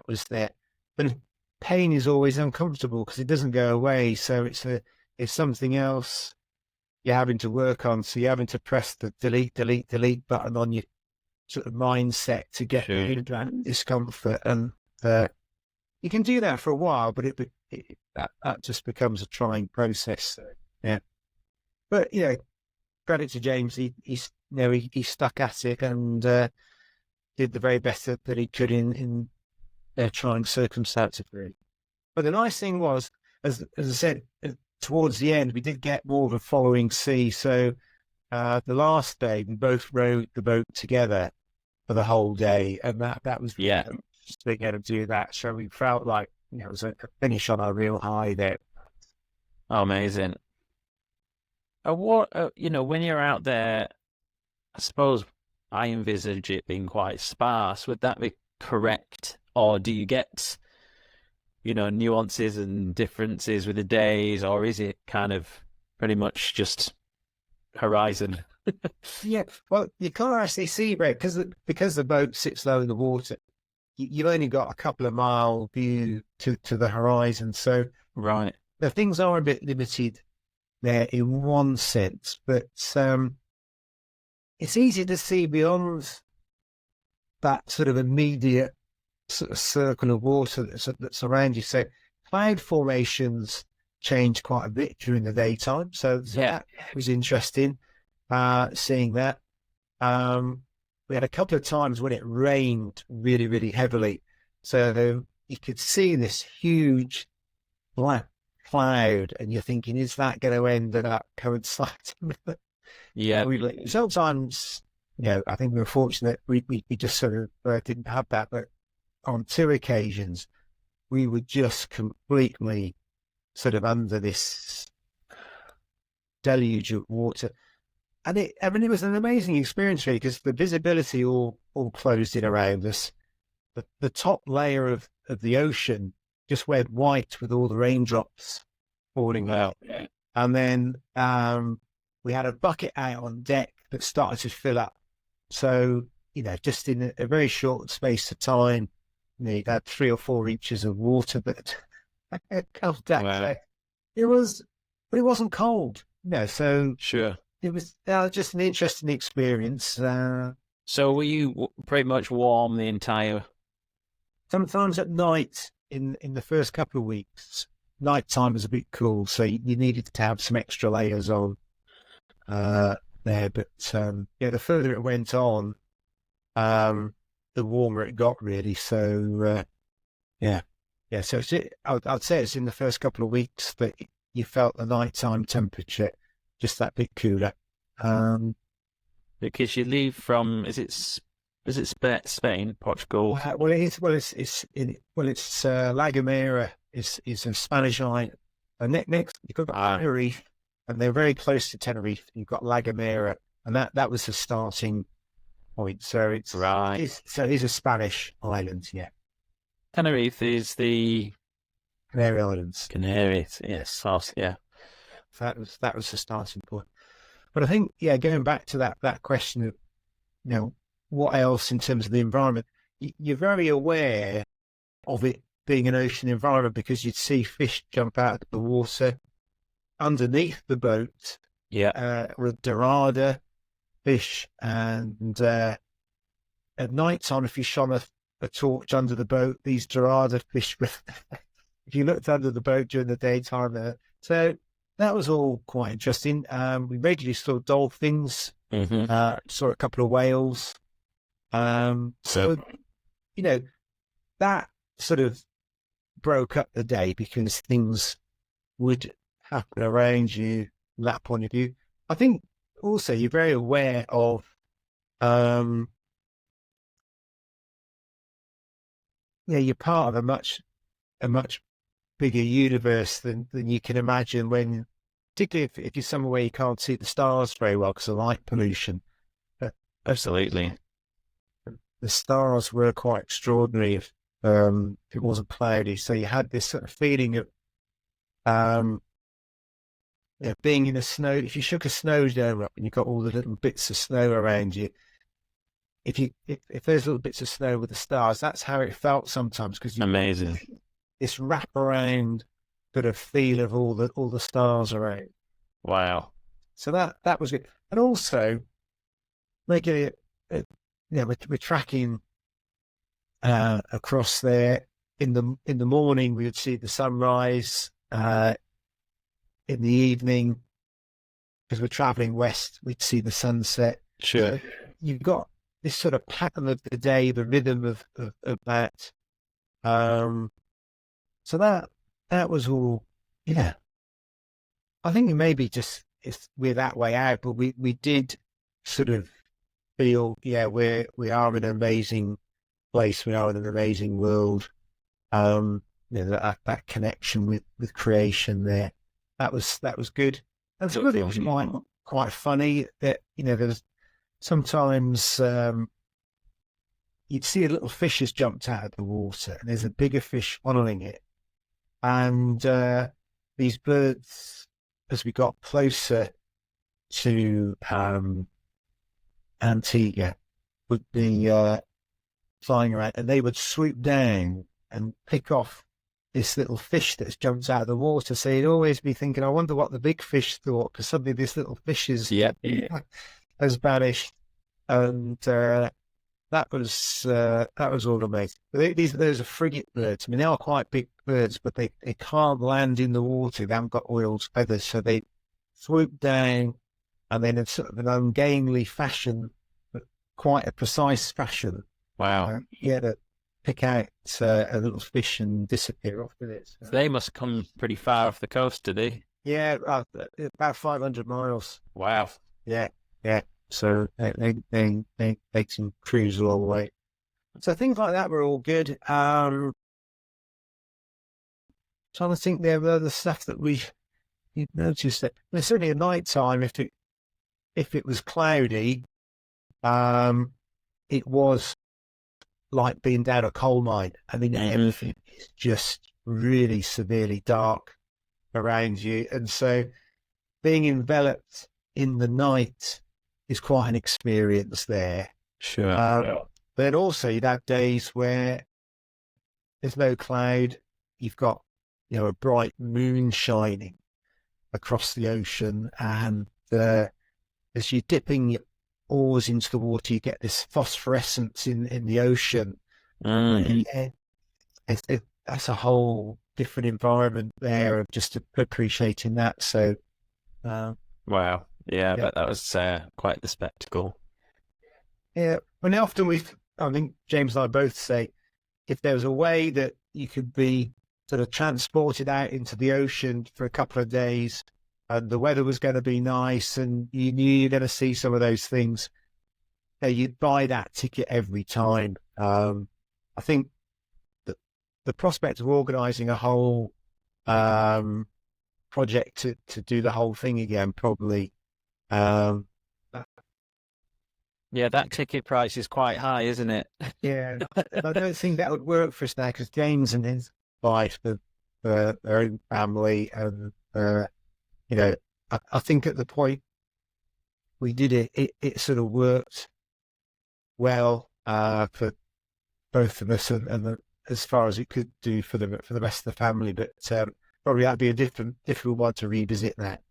was there. But pain is always uncomfortable because it doesn't go away. So it's something else you're having to work on. So you're having to press the delete button on your sort of mindset to get rid of that discomfort. And you can do that for a while, but that just becomes a trying process. So, yeah. But, credit to James. He stuck at it and did the very best that he could in trying circumstances. Really. But the nice thing was, as I said, towards the end, we did get more of a following sea. So the last day, we both rowed the boat together for the whole day, and that was just being able to do that. So we felt like it was a finish on a real high there. Oh, amazing. What when you're out there, I suppose I envisage it being quite sparse. Would that be correct, or do you get nuances and differences with the days, or is it kind of pretty much just horizon? Yeah, well, you can't actually see Brett because the boat sits low in the water. You've only got a couple of mile view to the horizon, so Right. the things are a bit limited there in one sense. But it's easy to see beyond that sort of immediate sort of circle of water that's around you. So cloud formations change quite a bit during the daytime, so that was interesting. Seeing that. We had a couple of times when it rained really, really heavily. So you could see this huge black cloud, and you're thinking, is that going to end up coinciding with it? Yeah. Sometimes, I think we were fortunate we just sort of didn't have that. But on 2 occasions, we were just completely sort of under this deluge of water. And it was an amazing experience, really, because the visibility all closed in around us. The top layer of the ocean just went white with all the raindrops falling out. And then we had a bucket out on deck that started to fill up. So, just in a very short space of time, you had 3 or 4 inches of water that comes down. Wow. But it wasn't cold. So Sure. it was just an interesting experience. So were you pretty much warm the entire? Sometimes at night, in the first couple of weeks, nighttime was a bit cool, so you needed to have some extra layers on there. But the further it went on, the warmer it got, really. So So I'd say it's in the first couple of weeks that you felt the nighttime temperature just that bit cooler. Because you leave from, is it Spain, Portugal? Well, it's La Gomera is a Spanish island. And next you've got Tenerife, and they're very close to Tenerife. You've got La Gomera, and that was the starting point. So it's a Spanish island, yeah. Tenerife is the Canary Islands. Canaries, yes, yeah. That was the starting point. But I think, going back to that question of, what else in terms of the environment, you're very aware of it being an ocean environment because you'd see fish jump out of the water underneath the boat. Yeah. Dorada fish, and at night time, if you shone a torch under the boat, these Dorada fish, if you looked under the boat during the daytime, so that was all quite interesting. We regularly saw dolphins, saw a couple of whales. So, that sort of broke up the day because things would happen around you from that point of view. I think also you're very aware of, you're part of a much bigger universe than you can imagine when, particularly if you're somewhere where you can't see the stars very well because of light pollution. Absolutely. The stars were quite extraordinary if it wasn't cloudy. So you had this sort of feeling of being in the snow. If you shook a snow dome up and you got all the little bits of snow around you, if there's little bits of snow with the stars, that's how it felt sometimes. Because amazing. This wraparound sort of feel of all the stars around. Wow. So that was good. And also, making it, we're tracking across there. In the morning, we would see the sunrise. In the evening, because we're traveling west, we'd see the sunset. Sure. You've got this sort of pattern of the day, the rhythm of that. So that was all. Yeah. I think maybe just we're that way out, but we did sort of feel, we are in an amazing place. We are in an amazing world. That connection with creation there. That was good. And some of it was quite funny that, there's sometimes you'd see a little fish has jumped out of the water and there's a bigger fish following it. And these birds, as we got closer to Antigua would be flying around, and they would swoop down and pick off this little fish that's jumped out of the water. So you'd always be thinking, I wonder what the big fish thought, because suddenly this little fish has vanished. And that was all amazing. Those are frigate birds. I mean, they are quite big birds, but they can't land in the water. They haven't got oiled feathers, so they swoop down, and then in sort of an ungainly fashion, but quite a precise fashion. Wow. To pick out a little fish and disappear off with it. So they must come pretty far off the coast, do they? Yeah, about 500 miles. Wow. Yeah. So they can cruise a long way. So things like that were all good. Trying to think there were other stuff that you'd noticed that certainly at night time, if it was cloudy, it was like being down a coal mine. I mean, everything is just really severely dark around you, and so being enveloped in the night is quite an experience there. Sure. But also you'd have days where there's no cloud. You've got, a bright moon shining across the ocean, and as you're dipping your oars into the water, you get this phosphorescence in the ocean. That's a whole different environment there of just appreciating that. So, wow. Yeah, but that was quite the spectacle. Yeah, and often I think James and I both say, if there was a way that you could be sort of transported out into the ocean for a couple of days, and the weather was going to be nice, and you knew you're going to see some of those things, you'd buy that ticket every time. I think that the prospect of organising a whole project to do the whole thing again probably. That ticket price is quite high, isn't it? Yeah, I don't think that would work for us now, because James and his wife, their own family, and I think at the point we did it sort of worked well for both of us, and as far as it could do for the rest of the family. But probably that'd be a difficult one to revisit that.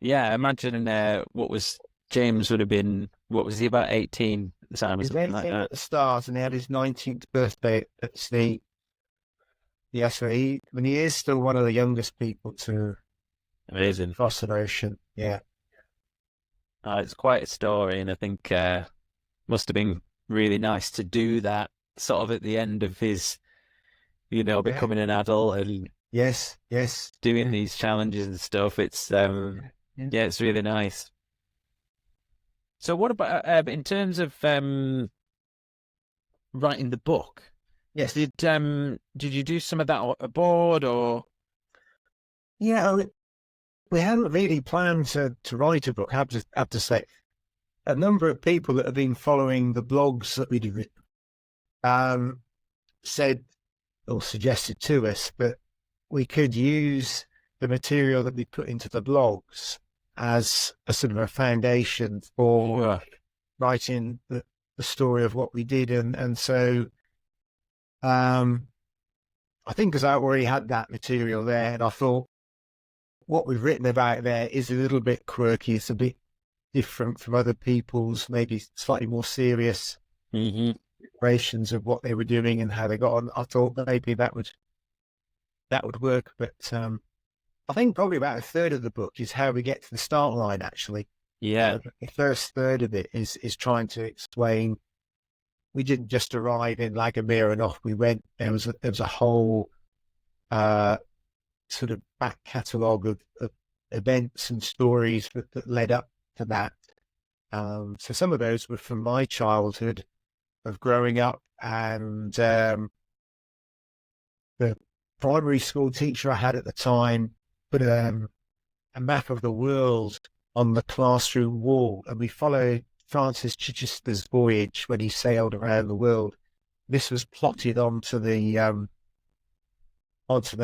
Yeah, imagine what was James would have been. What was he, about 18 at the time? He was 18 like at the start, and he had his 19th birthday at sea. Yeah, so he is still one of the youngest people to amazing cross an ocean. Yeah, it's quite a story, and I think must have been really nice to do that sort of at the end of his, becoming an adult and yes, doing these challenges and stuff. It's it's really nice. So what about in terms of writing the book? Yes. Did you do some of that aboard, or? Yeah, we hadn't really planned to write a book. I have to say, a number of people that have been following the blogs that we'd written said or suggested to us that we could use the material that we put into the blogs as a sort of a foundation for writing the story of what we did. And so I think because I already had that material there, and I thought what we've written about there is a little bit quirky. It's a bit different from other people's, maybe slightly more serious iterations of what they were doing and how they got on. I thought that maybe that would work, but I think probably about a third of the book is how we get to the start line, actually. Yeah. The first third of it is trying to explain. We didn't just arrive in Lagomera and off we went. There was a whole sort of back catalogue of events and stories that led up to that. So some of those were from my childhood of growing up, and the primary school teacher I had at the time put a map of the world on the classroom wall, and we followed Francis Chichester's voyage when he sailed around the world. This was plotted onto the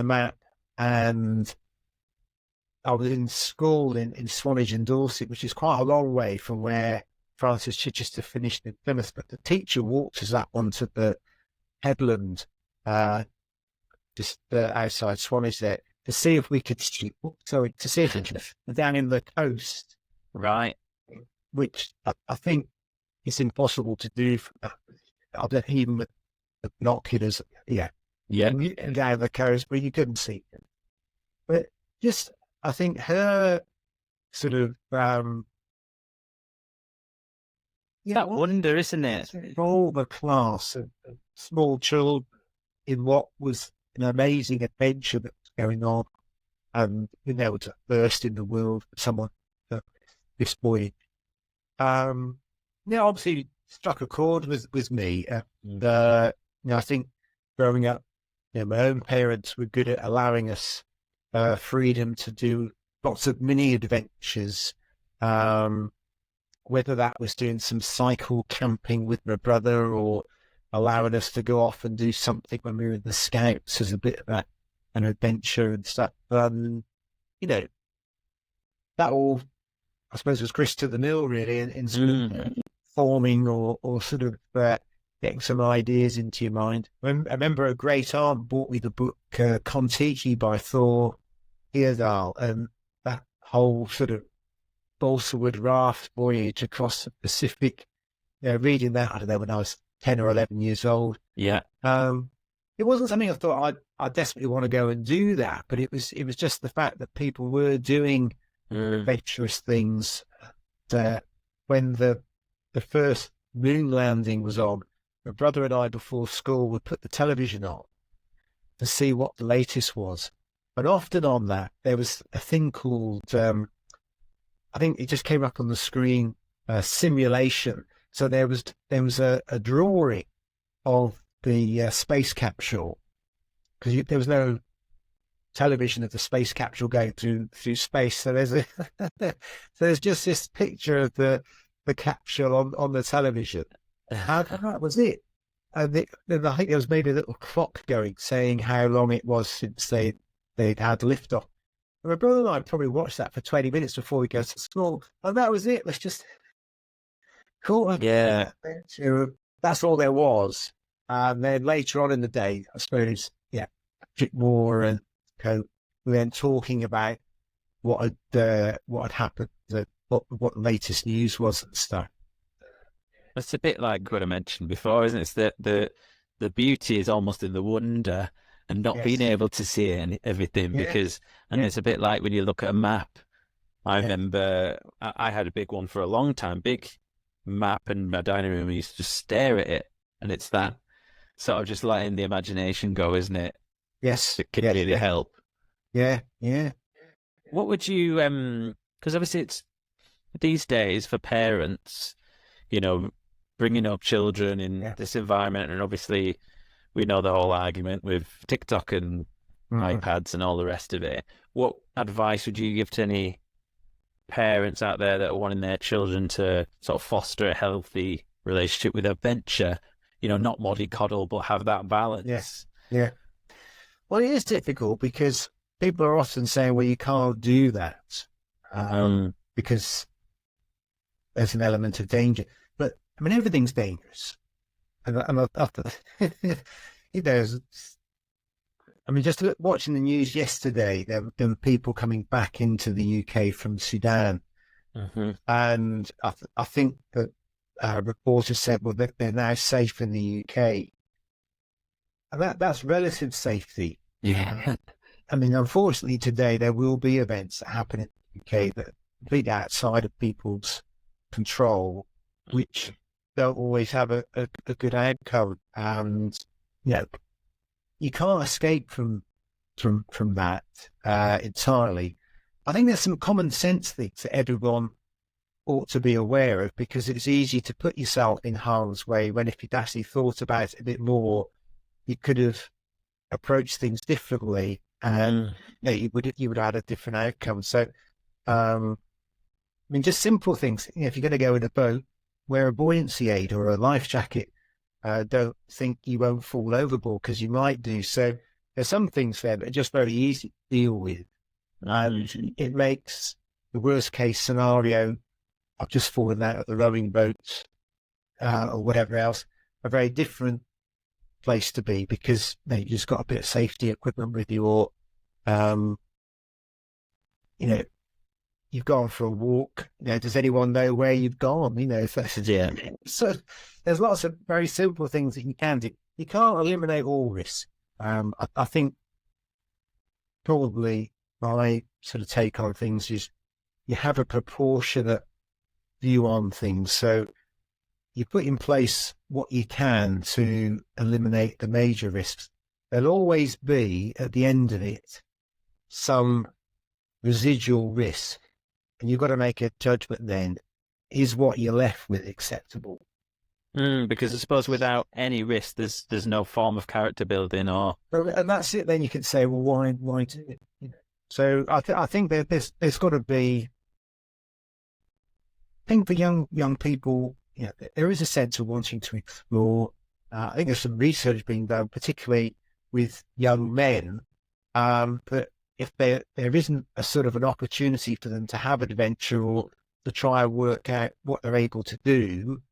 map, and I was in school in Swanage in Dorset, which is quite a long way from where Francis Chichester finished in Plymouth, but the teacher walked us up onto the headland, just outside Swanage there, to see if we could see if we could down in the coast, Right. which I think is impossible to do. Even with the binoculars, and down the coast where you couldn't see them. But just, I think her sort of that wonder, isn't it? all the class of small children in what was an amazing adventure that was going on, and being able to burst in the world for someone this boy. Obviously struck a chord with me. I think growing up, my own parents were good at allowing us freedom to do lots of mini adventures, whether that was doing some cycle camping with my brother or allowing us to go off and do something when we were in the Scouts as a bit of an adventure and stuff. That all, I suppose, was grist to the mill, really, in sort of forming or sort of getting some ideas into your mind. I remember a great aunt bought me the book Kon-Tiki by Thor Heyerdahl, and that whole sort of balsa wood raft voyage across the Pacific. Reading that, I don't know, when I was 10 or 11 years old. Yeah. It wasn't something I thought I desperately want to go and do that, but it was just the fact that people were doing adventurous things. When the first moon landing was on, my brother and I, before school, would put the television on to see what the latest was. And often on that, there was a thing called, I think it just came up on the screen, simulation. So there was a drawing of the space capsule, because there was no television of the space capsule going through space. So there's just this picture of the capsule on the television. That was it. And I think there was maybe a little clock going saying how long it was since they'd had liftoff. And my brother and I probably watched that for 20 minutes before we go to school. And that was it. Let's just cool. Yeah. That's all there was. And then later on in the day, I suppose, Patrick Moore and Co. were then talking about what had happened, what the latest news was and stuff. It's a bit like what I mentioned before, isn't it? It's that the beauty is almost in the wonder and not being able to see everything, because, it's a bit like when you look at a map. I remember I had a big one for a long time, big map in my dining room. I used to just stare at it, and it's that sort of just letting the imagination go, isn't it? Yes. It can really help. Yeah. What would you, because obviously it's these days for parents, bringing up children in this environment, and obviously we know the whole argument with TikTok and iPads and all the rest of it. What advice would you give to any parents out there that are wanting their children to sort of foster a healthy relationship with adventure, not mollycoddle, but have that balance? Yes. Yeah. Well, it is difficult because people are often saying, well, you can't do that because there's an element of danger. But, everything's dangerous. Just watching the news yesterday, there were people coming back into the UK from Sudan. And I think that reporters said, well, they're now safe in the UK. And that's relative safety. Yeah. Unfortunately, today there will be events that happen in the UK that are completely outside of people's control, which don't always have a good outcome. And, you can't escape from that entirely. I think there's some common sense things that everyone ought to be aware of, because it's easy to put yourself in harm's way when, if you'd actually thought about it a bit more, you could have approached things differently, and you would have had a different outcome. So, just simple things. If you're going to go in a boat, wear a buoyancy aid or a life jacket. Don't think you won't fall overboard, because you might do. So there's some things there that are just very easy to deal with. And it makes the worst case scenario I've just fallen out of the rowing boats or whatever else, a very different place to be, because you just got a bit of safety equipment with you, or you've gone for a walk. Does anyone know where you've gone? If that's So there's lots of very simple things that you can do. You can't eliminate all risks. I think probably my sort of take on things is you have a proportionate view on things. So you put in place what you can to eliminate the major risks. There'll always be, at the end of it, some residual risk. And you've got to make a judgment then. Is what you're left with acceptable? Because I suppose without any risk, there's no form of character building, and that's it. Then you can say, well, why do it? So I think there's got to be. I think for young people, there is a sense of wanting to explore. I think there's some research being done, particularly with young men. But if there isn't a sort of an opportunity for them to have adventure or to try and work out what they're able to do,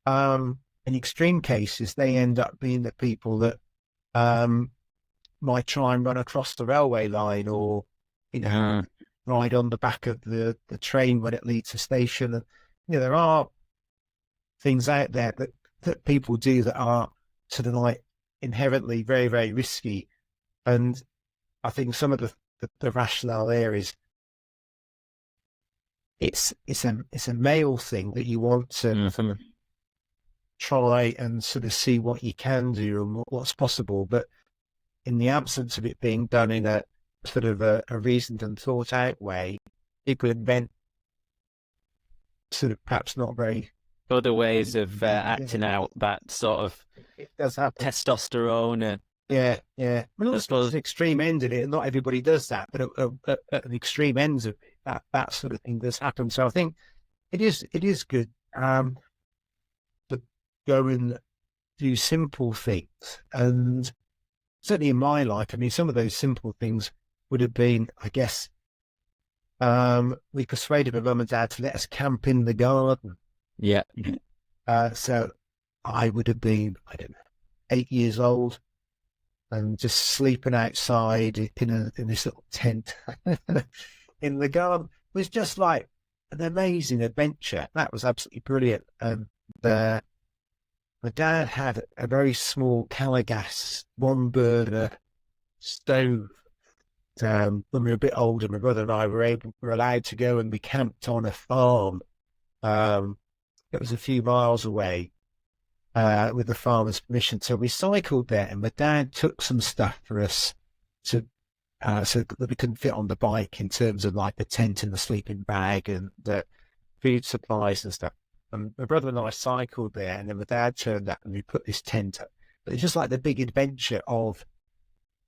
in extreme cases, they end up being the people that might try and run across the railway line, or ride on the back of the train when it leaves the station. And there are things out there that people do that are sort of like inherently very, very risky. And I think some of the rationale there is it's a male thing that you want to try and sort of see what you can do and what's possible. But in the absence of it being done in a sort of a reasoned and thought out way, people invent sort of perhaps not very other ways of acting out that sort of it does happen. Testosterone. And yeah. I mean, there's an extreme end of it, and not everybody does that, but at an extreme ends of it, that sort of thing does happen. So I think it is good to go and do simple things. And certainly in my life, I mean, some of those simple things would have been, I guess, we persuaded my mum and dad to let us camp in the garden. Yeah. So I would have been, I don't know, 8 years old, and just sleeping outside in this little tent in the garden. It was just like an amazing adventure. That was absolutely brilliant. And my dad had a very small Calagas one-burner stove. When we were a bit older, my brother and I were allowed to go, and we camped on a farm. It was a few miles away, with the farmer's permission. So we cycled there, and my dad took some stuff for us to so that we couldn't fit on the bike, in terms of like the tent and the sleeping bag and the food supplies and stuff. And my brother and I cycled there, and then my dad turned up and we put this tent up. But it's just like the big adventure of,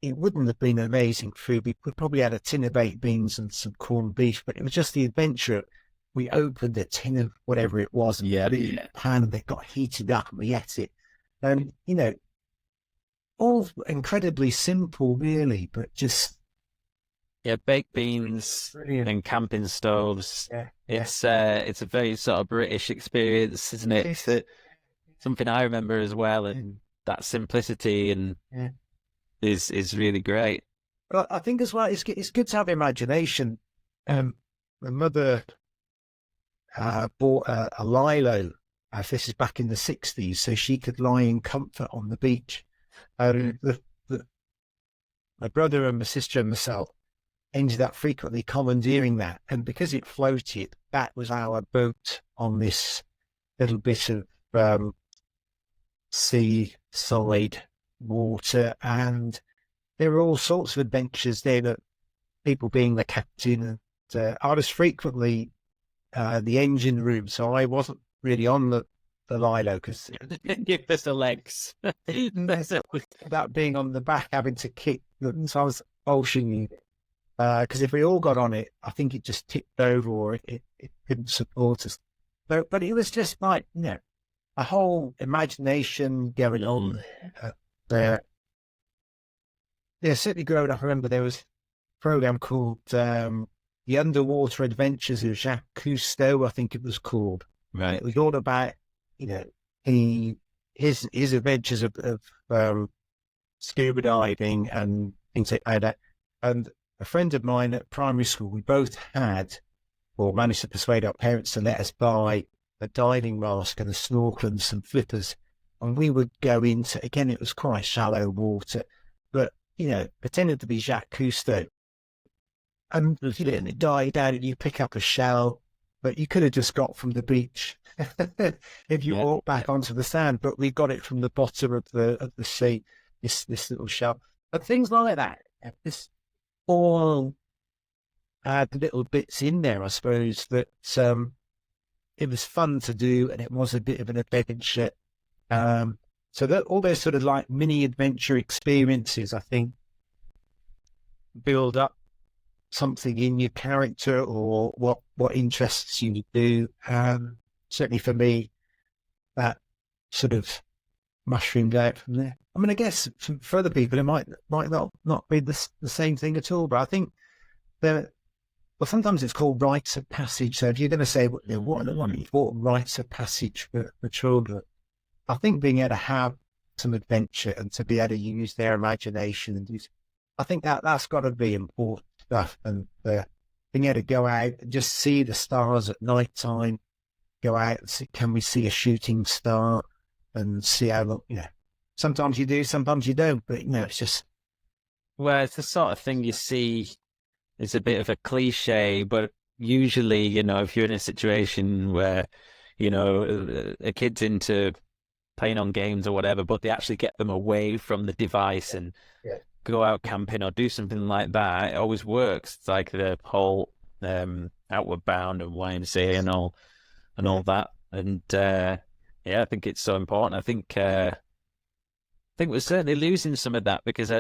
it wouldn't have been amazing food. We probably had a tin of baked beans and some corned beef, but it was just the adventure. We opened a tin of whatever it was, and put it in a pan, and it got heated up, and we ate it. And, all incredibly simple, really, but just... Yeah, baked beans and camping stoves. Yeah. It's a very sort of British experience, isn't it? It's something I remember as well, and that simplicity and is really great. But I think as well, it's good to have imagination. My mother bought a lilo. This is back in the 60s, so she could lie in comfort on the beach. My brother and my sister and myself ended up frequently commandeering that, and because it floated, that was our boat on this little bit of sea-side water. And there were all sorts of adventures there, that people being the captain, and I was frequently the engine room, so I wasn't really on the lilo, because give us the legs. About being on the back, having to kick them, so I was bolshing it. Because if we all got on it, I think it just tipped over, or it couldn't support us. But it was just like, a whole imagination going on there. Yeah, certainly growing up, I remember there was a program called The the Underwater Adventures of Jacques Cousteau, I think it was called. Right. It was all about, his adventures of scuba diving and things like that. And a friend of mine at primary school, we both had, or managed to persuade our parents to let us buy a diving mask and a snorkel and some flippers. And we would go into, again, it was quite shallow water, but, pretended to be Jacques Cousteau. And, it died down and you pick up a shell, but you could have just got from the beach if you walk back onto the sand, but we got it from the bottom of the sea, this little shell. But things like that, this all had little bits in there, I suppose, that it was fun to do, and it was a bit of an adventure. So that all those sort of like mini adventure experiences, I think, build up something in your character or what interests you to do. Certainly for me, that sort of mushroomed out from there. I mean, I guess for other people, it might not be the same thing at all, but I think sometimes it's called rites of passage. So if you're going to say, what rites of passage for children, I think being able to have some adventure and to be able to use their imagination and I think that's got to be important stuff. And being able to go out and just see the stars at night time, go out and see, can we see a shooting star and see how, sometimes you do, sometimes you don't, but it's just. Well, it's the sort of thing you see. It's a bit of a cliche, but usually, if you're in a situation where, a kid's into playing on games or whatever, but they actually get them away from the device and go out camping or do something like that, it always works. It's like the whole Outward Bound and YMCA and all that. And I think it's so important. I think we're certainly losing some of that because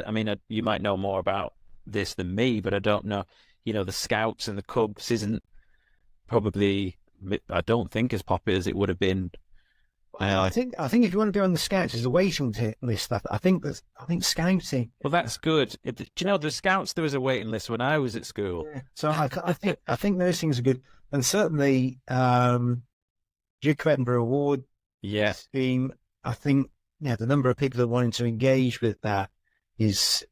you might know more about this than me, but I don't know. The Scouts and the Cubs isn't probably, I don't think, as popular as it would have been. I think if you want to be on the Scouts, there's a waiting list. I think Scouting. Well, that's good. Do you know the Scouts? There was a waiting list when I was at school. Yeah. So I think those things are good, and certainly Duke of Edinburgh Award scheme. I think the number of people that are wanting to engage with that is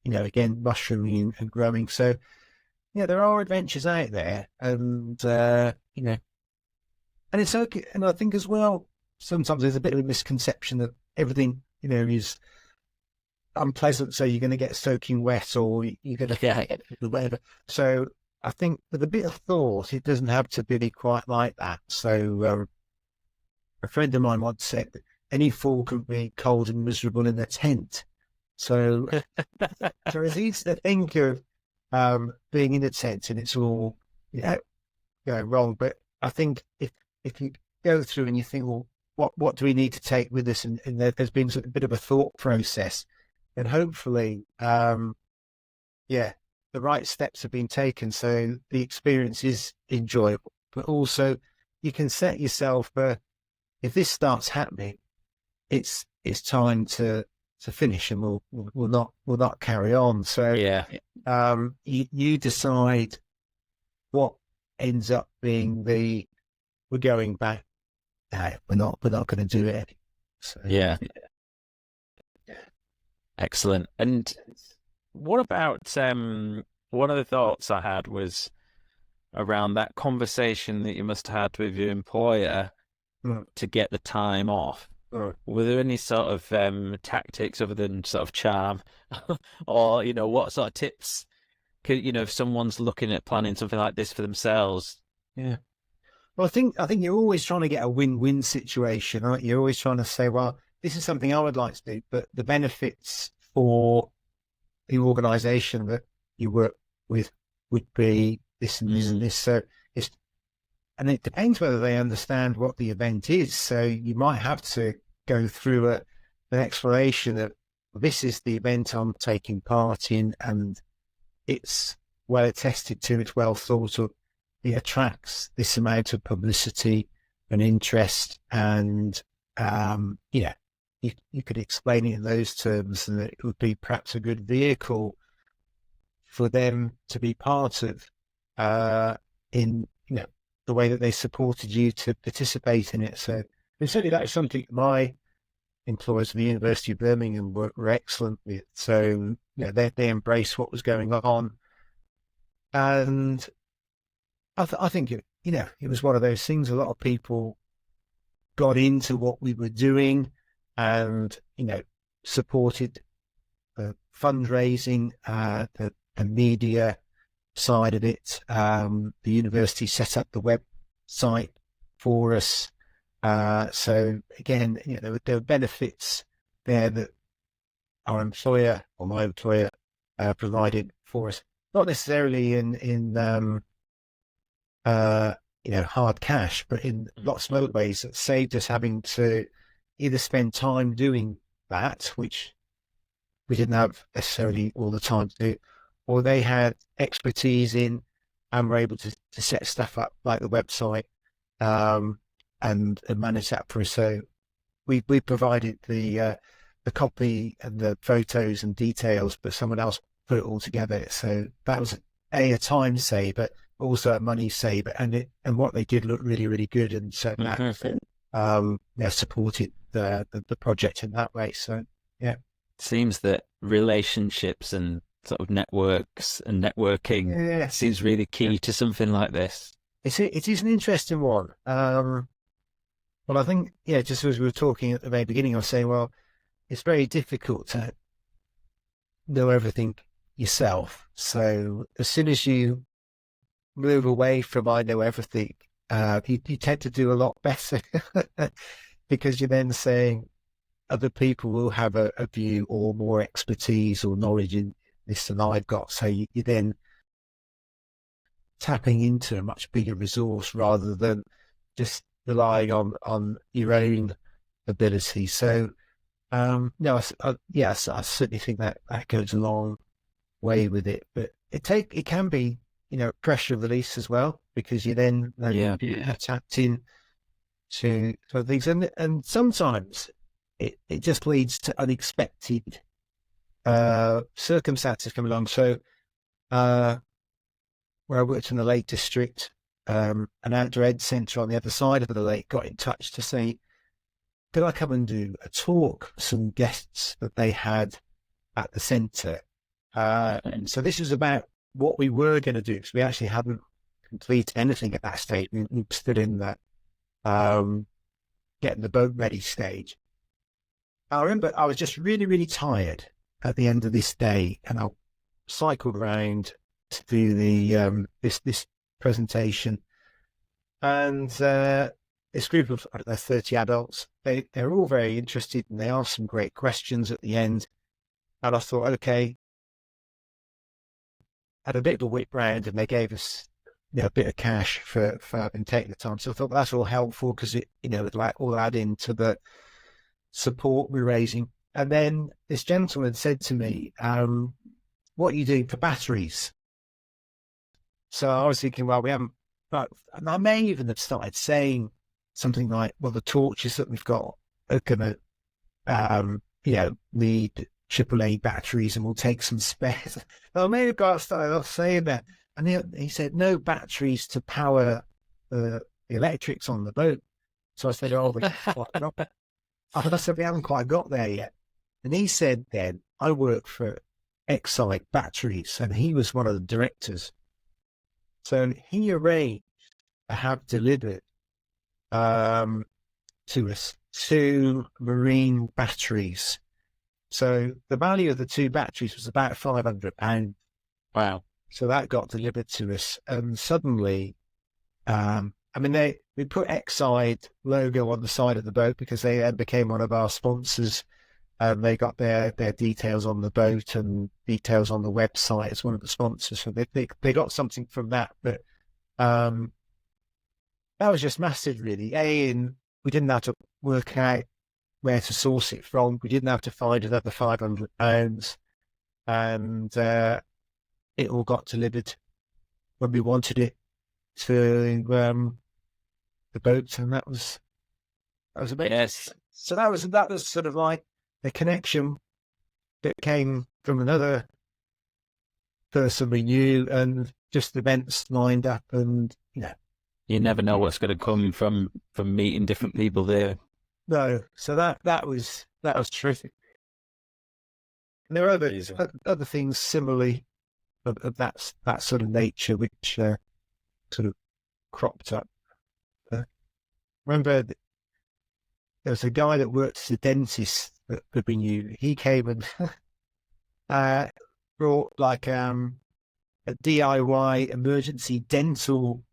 again mushrooming and growing. So there are adventures out there, and and it's okay. And I think as well, sometimes there's a bit of a misconception that everything, is unpleasant, so you're going to get soaking wet or you're going to get whatever. So I think with a bit of thought, it doesn't have to be quite like that. So a friend of mine once said that any fool can be cold and miserable in a tent. So it's easy to think of being in a tent and it's all going wrong. But I think if you go through and you think, well, what do we need to take with us? And there's been a bit of a thought process, and hopefully, the right steps have been taken, so the experience is enjoyable. But also, you can set yourself if this starts happening, it's time to finish, and we'll not carry on. So you decide what ends up being we're going back. No, we're not going to do it. So, Excellent. And what about one of the thoughts I had was around that conversation that you must have had with your employer to get the time off. Were there any sort of tactics other than sort of charm, or what sort of tips could if someone's looking at planning something like this for themselves? Yeah. Well, I think you're always trying to get a win-win situation, aren't you? You're always trying to say, well, this is something I would like to do, but the benefits for the organisation that you work with would be this and this and this. So and it depends whether they understand what the event is. So you might have to go through an exploration of, this is the event I'm taking part in, and it's well attested to, it's well thought of. It attracts this amount of publicity and interest, and you could explain it in those terms, and it would be perhaps a good vehicle for them to be part of. in the way that they supported you to participate in it. So certainly that is something my employers at the University of Birmingham were excellent with. So they embraced what was going on, and I think it was one of those things. A lot of people got into what we were doing, and supported the fundraising, the media side of it. The university set up the website for us. So again, there were benefits there that our employer, or my employer, provided for us. Not necessarily in hard cash, but in lots of other ways that saved us having to either spend time doing that, which we didn't have necessarily all the time to do, or they had expertise in and were able to set stuff up like the website, and manage that for us. So we provided the copy and the photos and details, but someone else put it all together. So that was a time saver, also a money saver, and what they did looked really, really good, and so that supported the project in that way. So yeah, seems that relationships and sort of networks and networking seems really key to something like this. It is an interesting one. Well, I think just as we were talking at the very beginning, I was saying, well, it's very difficult to know everything yourself. So as soon as you move away from I know everything, you tend to do a lot better because you're then saying other people will have a view or more expertise or knowledge in this than I've got. So you're then tapping into a much bigger resource rather than just relying on your own ability. So I certainly think that goes a long way with it, but it can be pressure release as well, because you then tapped in to things, and sometimes it just leads to unexpected circumstances come along. So where I worked in the Lake District, an outdoor ed centre on the other side of the lake got in touch to say, could I come and do a talk for some guests that they had at the centre? And so this was about what we were going to do, because we actually hadn't completed anything at that stage. We stood in that getting the boat ready stage. I remember I was just really, really tired at the end of this day, and I cycled around to do the this presentation, and this group of 30 adults, they're all very interested, and they asked some great questions at the end. And I thought, okay, had a bit of a whip round, and they gave us a bit of cash for having taken the time. So I thought, well, that's all helpful, because it would all add into the support we're raising. And then this gentleman said to me, what are you doing for batteries? So I was thinking, well, we haven't, but and I may even have started saying something like, well, the torches that we've got are going to, need AAA batteries, and we'll take some spares. I may have started off saying that. And he said, no batteries to power the electrics on the boat. So I said, I said, we haven't quite got there yet. And he said, then, I work for Excite Batteries, and he was one of the directors. So he arranged to have delivered to us 2 marine batteries. So the value of the 2 batteries was about £500. Wow. So that got delivered to us. And suddenly, we put Excite logo on the side of the boat because they then became one of our sponsors. They got their details on the boat and details on the website as one of the sponsors. So they got something from that. But that was just massive, really. And we didn't have to work out where to source it from. We didn't have to find another £500. And it all got delivered when we wanted it to the boat. And that was amazing. Yes. So that was sort of like the connection that came from another person we knew, and just events lined up, and You never know what's going to come from meeting different people there. no. So that was terrific. And there are other things similarly of that sort of nature which sort of cropped up. Remember, there was a guy that worked as a dentist that we knew. He came and brought like a DIY emergency dental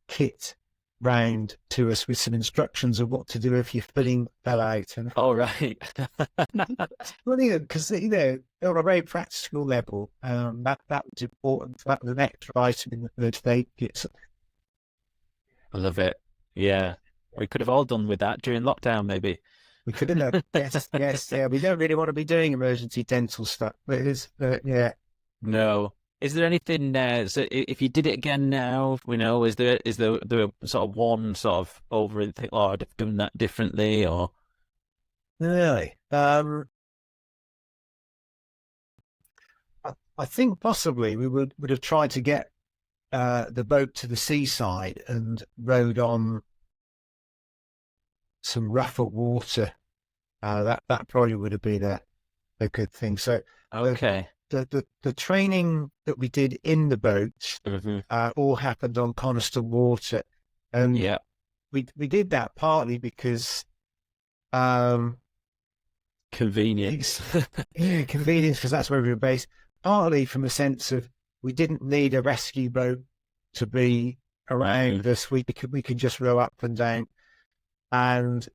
kit round to us with some instructions of what to do if your filling fell out. And Oh, right. because on a very practical level, that was important. That was an extra item in the first aid kit. I love it. Yeah. We could have all done with that during lockdown, maybe. We could have. Yes. Yeah. We don't really want to be doing emergency dental stuff, but it is. Yeah. No. Is there anything so if you did it again now, is there sort of one sort of over and think, oh, I'd have done that differently, or Really? I think possibly we would have tried to get the boat to the seaside and rowed on some rougher water. That probably would have been a good thing. So okay. The training that we did in the boat all happened on Coniston water, and Yeah. we did that partly because Convenience. convenience, because that's where we were based. Partly from a sense of we didn't need a rescue boat to be around us. We could just row up and down, and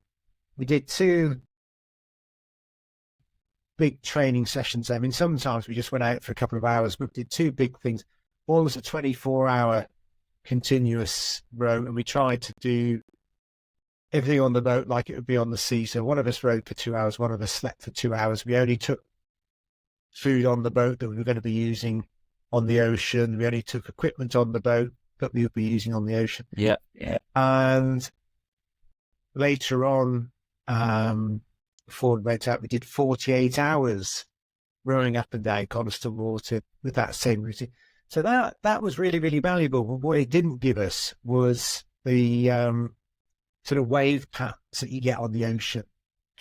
we did 2 big training sessions. I mean, sometimes we just went out for a couple of hours, but we did 2 big things. One was a 24-hour continuous row, and we tried to do everything on the boat like it would be on the sea. So one of us rowed for 2 hours, one of us slept for 2 hours. We only took food on the boat that we were going to be using on the ocean. We only took equipment on the boat that we would be using on the ocean. Yeah. And later on, before we went out, we did 48 hours rowing up and down Coniston water with that same routine. So that was really, really valuable. But what it didn't give us was the sort of wave patterns that you get on the ocean.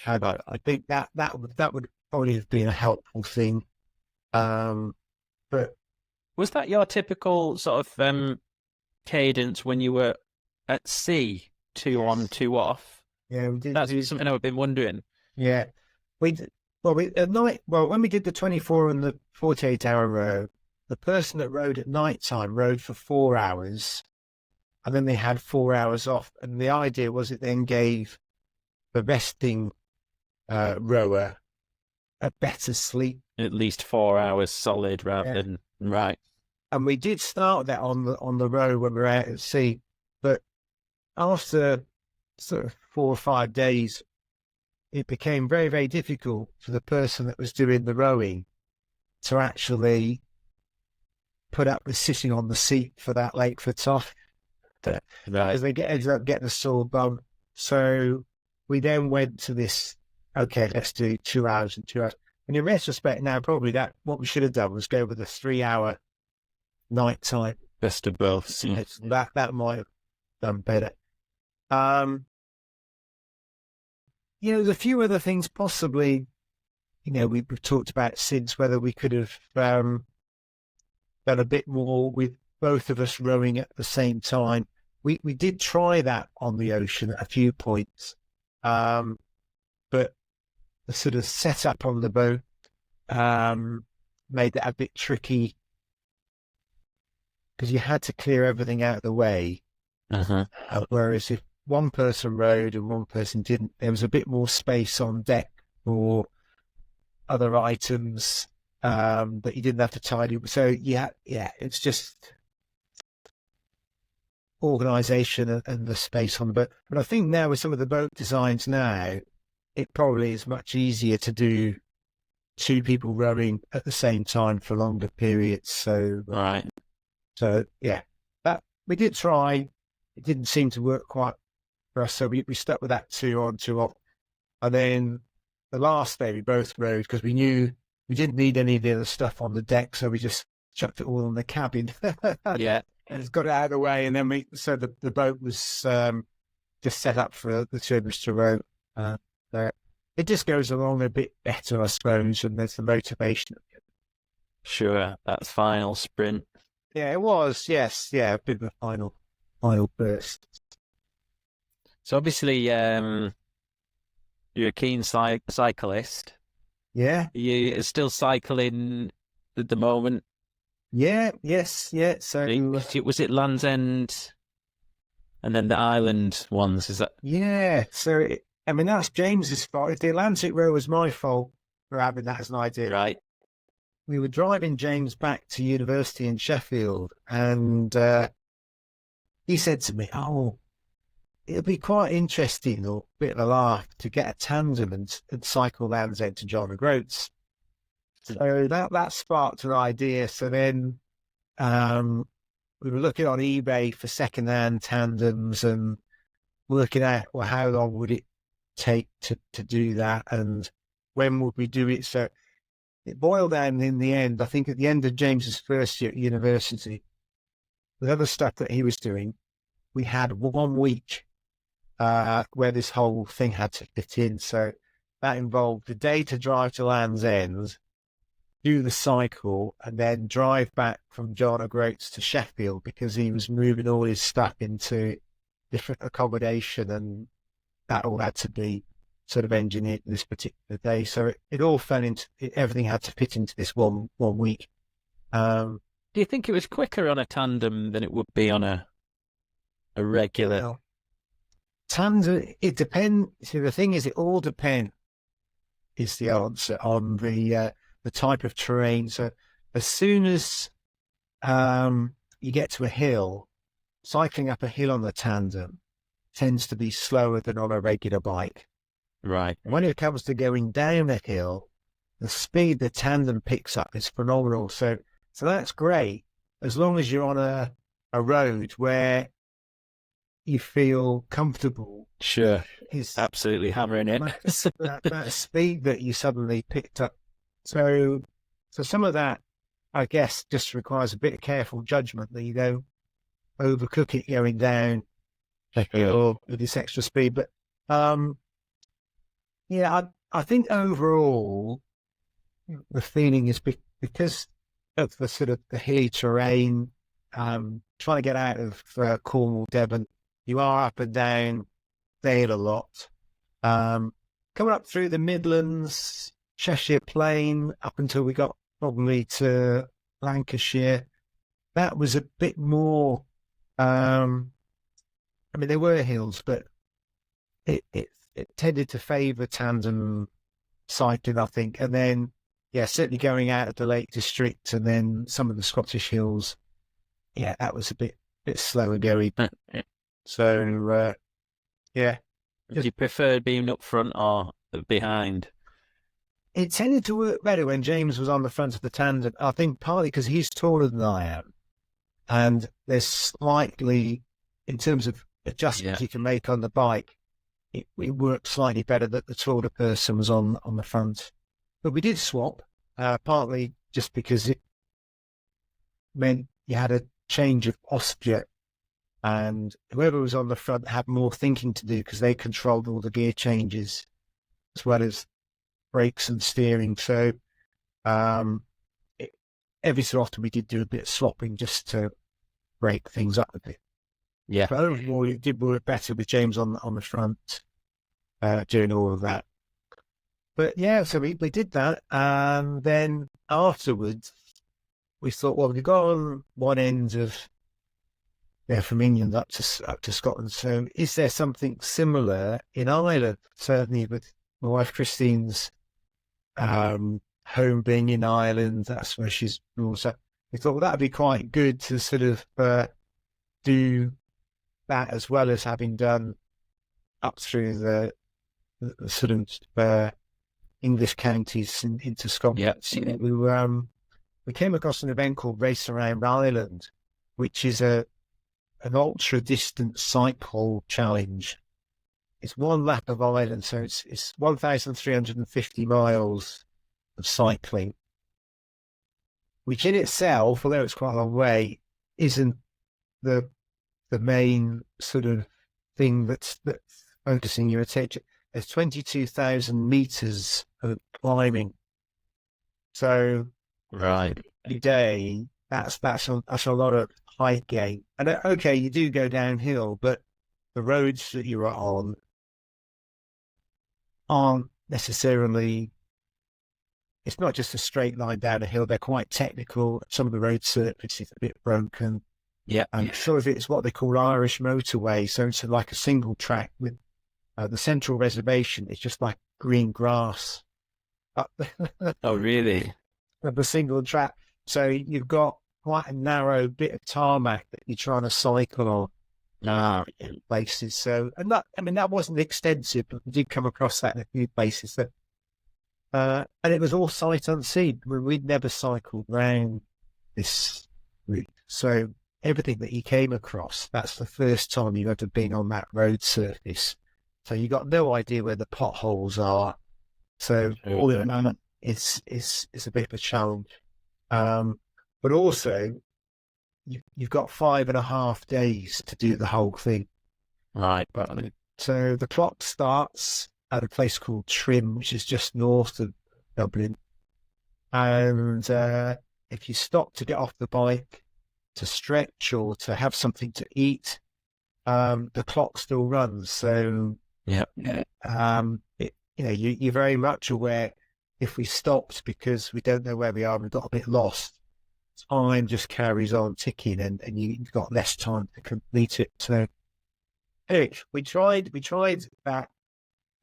And I think that would probably have been a helpful thing. But Was that your typical sort of cadence when you were at sea, 2 on, 2 off? yeah, we did. That's something I've been wondering. Yeah, we did. Well, at night. Well, when we did the 24 and the 48-hour row, the person that rowed at night time rowed for 4 hours, and then they had 4 hours off. And the idea was it then gave the resting rower a better sleep. At least 4 hours solid rather than right. And we did start that on the row when we were out at sea, but after sort of 4 or 5 days, it became very, very difficult for the person that was doing the rowing to actually put up with sitting on the seat for that late for top. Right. As they ended up getting a sore bum. So we then went to this, okay, let's do 2 hours and 2 hours. And in retrospect now, probably what we should have done was go with a 3-hour night time. Best of both. That might have done better. There's a few other things possibly, we've talked about since, whether we could have done a bit more with both of us rowing at the same time. We did try that on the ocean at a few points, but the sort of setup on the boat made that a bit tricky because you had to clear everything out of the way. Whereas if one person rowed and one person didn't, there was a bit more space on deck for other items that you didn't have to tidy. So it's just organisation and the space on the boat. But I think now with some of the boat designs now, it probably is much easier to do 2 people rowing at the same time for longer periods. So Right. So that we did try. It didn't seem to work quite for us, so we stuck with that 2 on, 2 off. And then the last day we both rowed because we knew we didn't need any of the other stuff on the deck, so we just chucked it all in the cabin. Yeah, And it's got it out of the way, and then the boat was just set up for the two of us to row. So it just goes along a bit better, I suppose, and there's the motivation. sure. That's final sprint. Yeah, it was. Yes, yeah, a bit of a final burst. So obviously, you're a keen cyclist. Yeah, You're still cycling at the moment. yeah, yes, yeah. So Was it Land's End and then the island ones? Is that yeah, so I mean that's James's fault. If the Atlantic Row was my fault for having that as an idea, right? we were driving James back to university in Sheffield, and he said to me, "Oh, it'll be quite interesting or a bit of a laugh to get a tandem and cycle Land's End to John O'Groats." So that sparked an idea. So then we were looking on eBay for second-hand tandems and working out, well, how long would it take to do that and when would we do it? So it boiled down in the end, I think at the end of James's first year at university, the other stuff that he was doing, we had 1 week where this whole thing had to fit in. So that involved a day to drive to Land's End, do the cycle, and then drive back from John O'Groats to Sheffield because he was moving all his stuff into different accommodation, and that all had to be sort of engineered this particular day. So it all fell into, everything had to fit into this one week. Do you think it was quicker on a tandem than it would be on a regular? Well, tandem, it depends. See, the thing is, it all depends, is the answer, on the type of terrain. So as soon as you get to a hill, cycling up a hill on the tandem tends to be slower than on a regular bike. Right. And when it comes to going down a hill, the speed the tandem picks up is phenomenal. So that's great as long as you're on a road where you feel comfortable. Sure. Is Absolutely hammering it. that speed that you suddenly picked up. So some of that, I guess, just requires a bit of careful judgment that you don't overcook it going down or with this extra speed. But yeah, I think overall the feeling is because of the sort of the hilly terrain, trying to get out of Cornwall, Devon, you are up and down Vale a lot. Coming up through the Midlands, Cheshire Plain, up until we got probably to Lancashire, that was a bit more. I mean, there were hills, but it tended to favour tandem cycling, I think. And then, yeah, certainly going out of the Lake District and then some of the Scottish hills, yeah, that was a bit slower going. So, yeah. Do you prefer being up front or behind? It tended to work better when James was on the front of the tandem. I think partly because he's taller than I am. And there's slightly, in terms of adjustments you can make on the bike, it worked slightly better that the taller person was on the front. But we did swap, partly just because it meant you had a change of posture, and whoever was on the front had more thinking to do because they controlled all the gear changes as well as brakes and steering. So every so often we did do a bit of swapping just to break things up a bit. Yeah. But overall, it did work better with James on the front doing all of that. But yeah, so we did that, and then afterwards we thought, well, we've got on one end of from England up to Scotland. So is there something similar in Ireland? Certainly with my wife Christine's home being in Ireland, that's where she's also. We thought, well, that'd be quite good to sort of do that as well as having done up through the sort of English counties into Scotland. Yeah. We came across an event called Race Around Ireland, which is an ultra distance cycle challenge. It's one lap of Ireland, so it's 1,350 miles of cycling. which in itself, although it's quite a long way, isn't the main sort of thing that's focusing your attention. There's 22,000 meters of climbing. So Right. a day, that's a lot of height gain. And okay, you do go downhill, but the roads that you're on aren't necessarily. It's not just a straight line down a hill. They're quite technical. Some of the road surface is a bit broken. Yeah. And some of it's what they call Irish motorway. So it's like a single track with the central reservation. It's just like green grass. Oh, really? Of the single track. So you've got quite a narrow bit of tarmac that you're trying to cycle on in places. So, and that wasn't extensive, but we did come across that in a few places. That, and it was all sight unseen. We'd never cycled round this route. So everything that you came across, that's the first time you've ever been on that road surface. So you got no idea where the potholes are. So all of that is a bit of a challenge. But also, you've got 5.5 days to do the whole thing. Right. So the clock starts at a place called Trim, which is just north of Dublin. And if you stop to get off the bike, to stretch or to have something to eat, the clock still runs. So yeah, you're very much aware. If we stopped because we don't know where we are, we've got a bit lost, time just carries on ticking, and you've got less time to complete it. So anyway, we tried that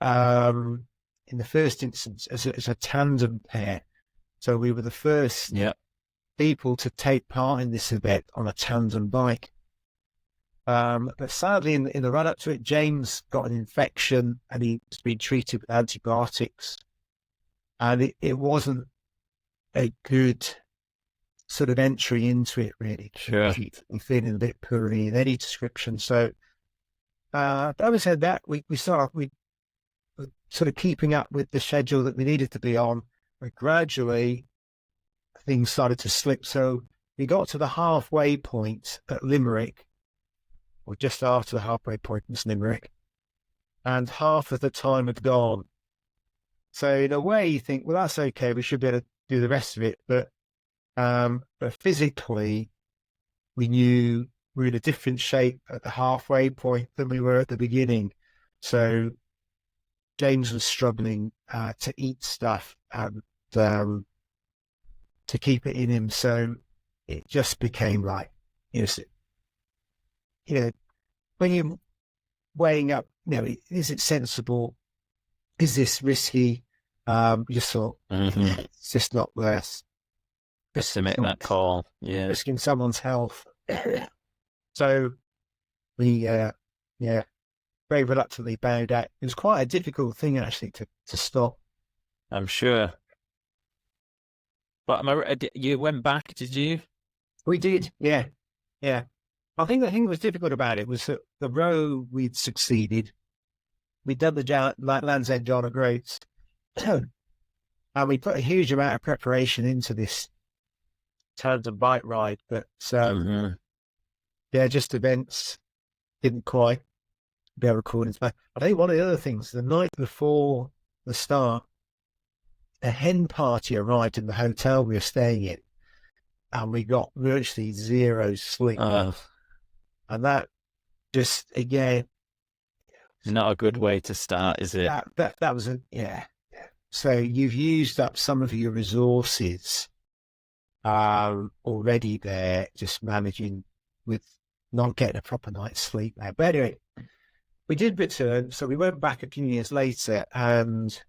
in the first instance as a tandem pair. So we were the first people to take part in this event on a tandem bike. But sadly, in the run up to it, James got an infection and he's been treated with antibiotics. And it wasn't a good sort of entry into it, really. Sure. I'm feeling a bit poorly in any description. So, having said that, we sort of keeping up with the schedule that we needed to be on. But gradually, things started to slip. So we got to the halfway point at Limerick, or just after the halfway point was Limerick, and half of the time had gone. So in a way, you think, well, that's okay. We should be able to do the rest of it. But physically, we knew we were in a different shape at the halfway point than we were at the beginning. So James was struggling to eat stuff and to keep it in him. So it just became like, when you're weighing up, is it sensible? Is this risky? You just thought, it's just not worth just to make that call. Yeah. Risking someone's health. So we, very reluctantly bowed out. It was quite a difficult thing, actually, to stop. I'm sure. But you went back, did you? We did, yeah. I think the thing that was difficult about it was that the row we'd succeeded. We'd done the Land's End John O'Groats, and we put a huge amount of preparation into this tandem bike ride. But just events didn't quite be able to call it back. I think one of the other things, the night before the start, a hen party arrived in the hotel we were staying in, and we got virtually zero sleep. And that just, again, not a good way to start, is it? That was So you've used up some of your resources already there, just managing with not getting a proper night's sleep now. But anyway, we did return, so we went back a few years later, and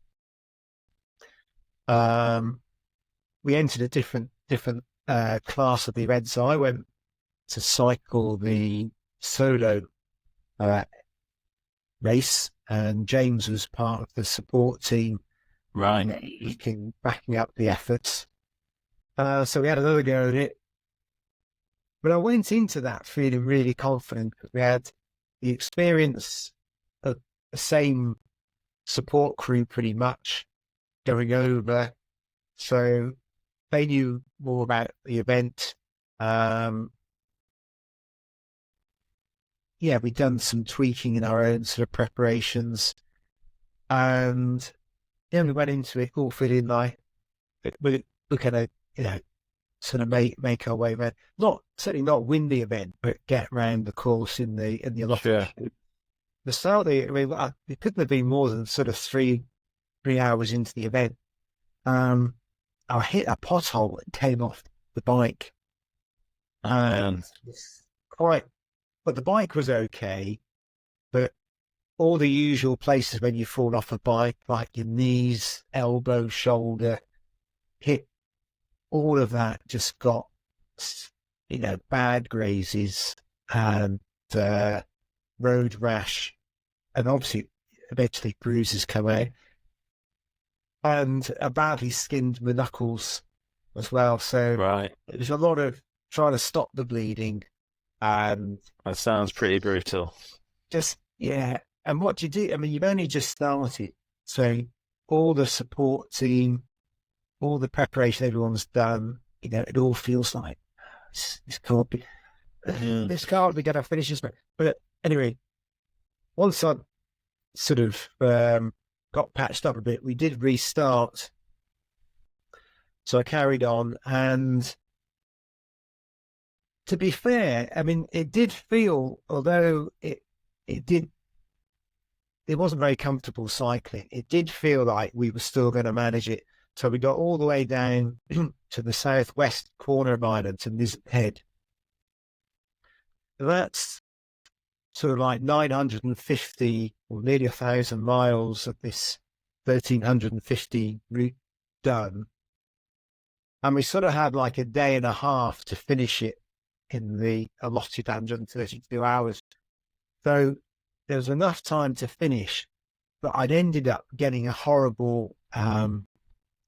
we entered a different class of events. So I went to cycle the solo race, and James was part of the support team, right, backing up the efforts. So we had another go at it, but I went into that feeling really confident because we had the experience of the same support crew pretty much going over. So they knew more about the event. We'd done some tweaking in our own sort of preparations, and we went into it all feeling like we're going to, sort of make our way around. Certainly not win the event, but get around the course in the allotted. Sure. The start of it couldn't have been more than sort of 3 hours into the event. I hit a pothole and came off the bike. But the bike was okay, but all the usual places when you fall off a bike, like your knees, elbow, shoulder, hip, all of that just got, bad grazes and road rash, and obviously eventually bruises come out. And I badly skinned my knuckles as well. So Right. there's a lot of trying to stop the bleeding. And That sounds pretty brutal. And what do you do? I mean, you've only just started. So all the support team, all the preparation everyone's done, it all feels like this can't be, this can't be going to finish this. But anyway, once I sort of got patched up a bit, we did restart. So I carried on, and to be fair, I mean, it did feel, although it wasn't very comfortable cycling, it did feel like we were still going to manage it. So we got all the way down to the southwest corner of Ireland, to Lizard Head. That's sort of like 950 or nearly 1,000 miles of this 1,350 route done. And we sort of had like a day and a half to finish it in the allotted 132 hours. So there was enough time to finish, but I'd ended up getting a horrible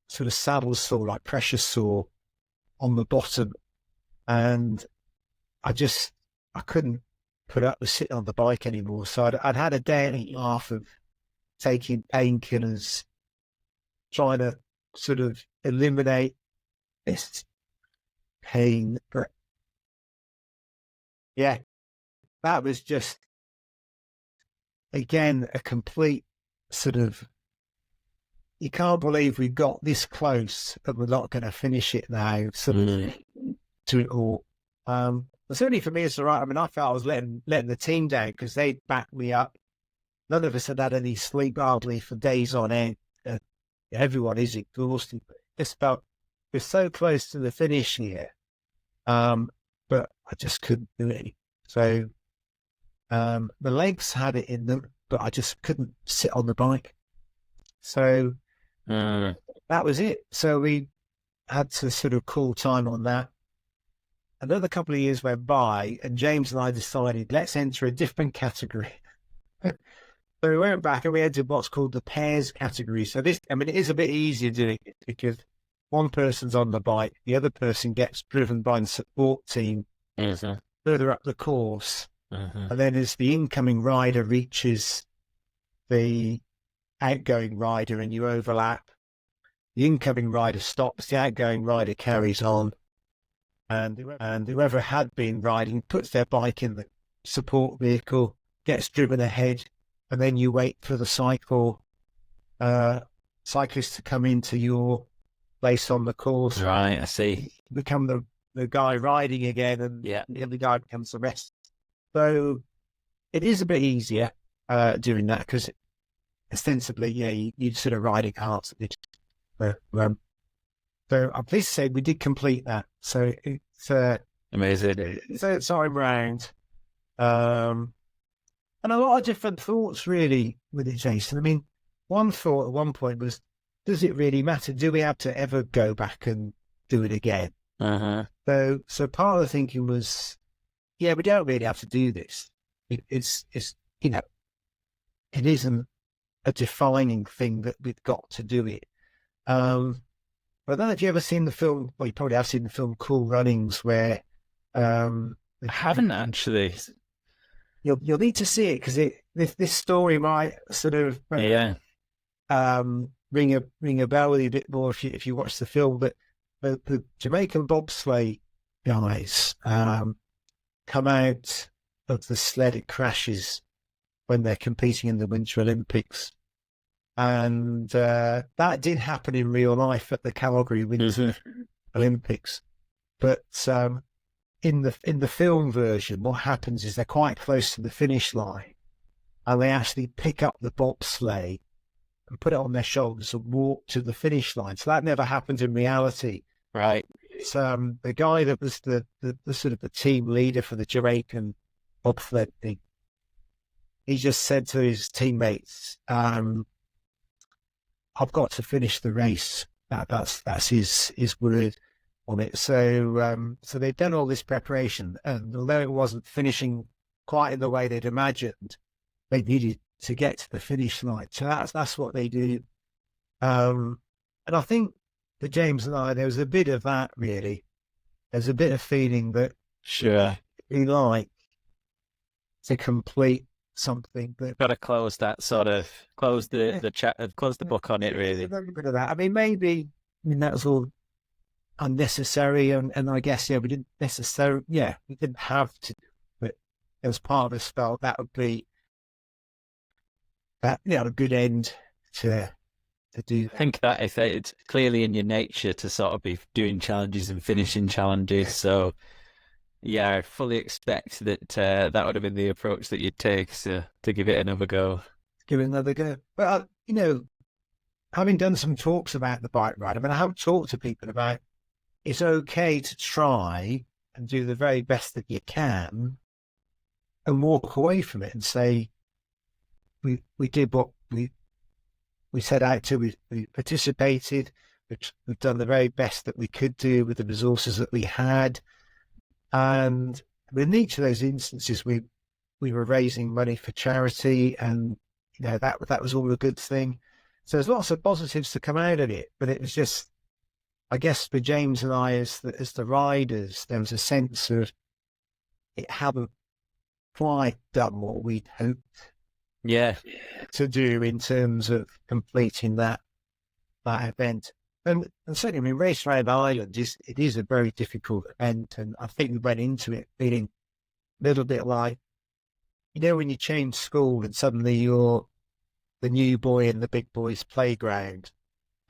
sort of saddle sore, like pressure sore on the bottom. And I couldn't put up with sitting on the bike anymore. So I'd had a day and a half of taking painkillers, trying to sort of eliminate this pain. But yeah, that was just, again, a complete sort of, you can't believe we got this close and we're not going to finish it now, sort of, to it all. But certainly for me, it's all right. I mean, I felt I was letting the team down because they backed me up. None of us had had any sleep hardly for days on end. Everyone is exhausted. Just felt we're so close to the finish here, but I just couldn't do it. So the legs had it in them, but I just couldn't sit on the bike. So that was it. So we had to sort of call time on that. Another couple of years went by, and James and I decided, let's enter a different category. So we went back and we entered what's called the pairs category. So this, I mean, it is a bit easier doing it because one person's on the bike, the other person gets driven by the support team further up the course. And then as the incoming rider reaches the outgoing rider and you overlap, the incoming rider stops, the outgoing rider carries on. And whoever had been riding puts their bike in the support vehicle, gets driven ahead, and then you wait for the cyclist to come into your place on the course. Right, I see. Become the guy riding again, and the other guy becomes the rest. So it is a bit easier doing that because ostensibly, you sort of riding hearts. So I'm pleased to say we did complete that. So it's Amazing. third time round. And a lot of different thoughts really with it, Jason. I mean, one thought at one point was, does it really matter? Do we have to ever go back and do it again? So part of the thinking was, we don't really have to do this. It's it isn't a defining thing that we've got to do it. I don't know if you've ever seen the film, well, you probably have seen the film Cool Runnings, where I haven't actually. You'll need to see it because this story might sort of ring a bell with you a bit more if you watch the film. But the Jamaican bobsleigh guys come out of the sled, it crashes when they're competing in the Winter Olympics. And that did happen in real life at the Calgary Winter Olympics. But in the film version, what happens is they're quite close to the finish line, and they actually pick up the bobsleigh and put it on their shoulders and walk to the finish line. So that never happened in reality. Right. It's the guy that was the sort of the team leader for the Jamaican bobsled thing. He just said to his teammates, "I've got to finish the race." That's his word on it. So they'd done all this preparation, and although it wasn't finishing quite in the way they'd imagined, they needed to get to the finish line. So that's what they do. And I think for James and I, there was a bit of that, really. There's a bit of feeling that Sure. we like to complete something that Got to close that sort of, close the chat, close the book on it, really. a little bit of that. I mean, that was all unnecessary, and I guess we didn't necessarily, we didn't have to, but it was part of us felt that would be that a good end to do that. I think that if it's clearly in your nature to sort of be doing challenges and finishing challenges, so I fully expect that that would have been the approach that you'd take to give it another go. Give it another go. But having done some talks about the bike ride, I mean, I haven't talked to people about it's okay to try and do the very best that you can and walk away from it and say, we did what we set out to, we participated, we've done the very best that we could do with the resources that we had. And in each of those instances, we were raising money for charity, and that was all a good thing. So there's lots of positives to come out of it, but it was just, I guess, for James and I, as the riders, there was a sense of it hadn't quite done what we'd hoped to do in terms of completing that event. And certainly, I mean, Race Round Ireland is a very difficult event, and I think we went into it feeling a little bit like, when you change school and suddenly you're the new boy in the big boys' playground.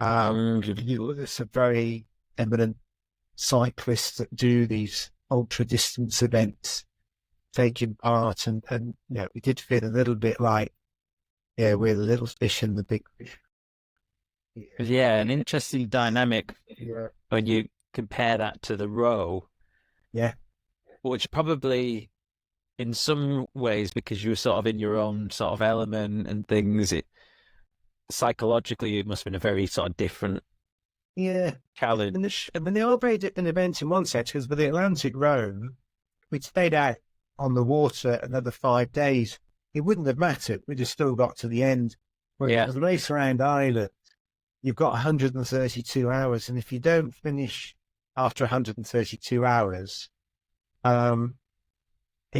There's some very eminent cyclists that do these ultra distance events, taking part, and we did feel a little bit like, we're the little fish in the big fish. Yeah, an interesting dynamic when you compare that to the row. Yeah. Which probably, in some ways, because you were sort of in your own sort of element and things, psychologically it must have been a very sort of different challenge. And they all very different events in one sense, because with the Atlantic row, we'd stayed out on the water another 5 days. It wouldn't have mattered. We'd have still got to the end. Whereas the Race Around Ireland, you've got 132 hours, and if you don't finish after 132 hours, it's a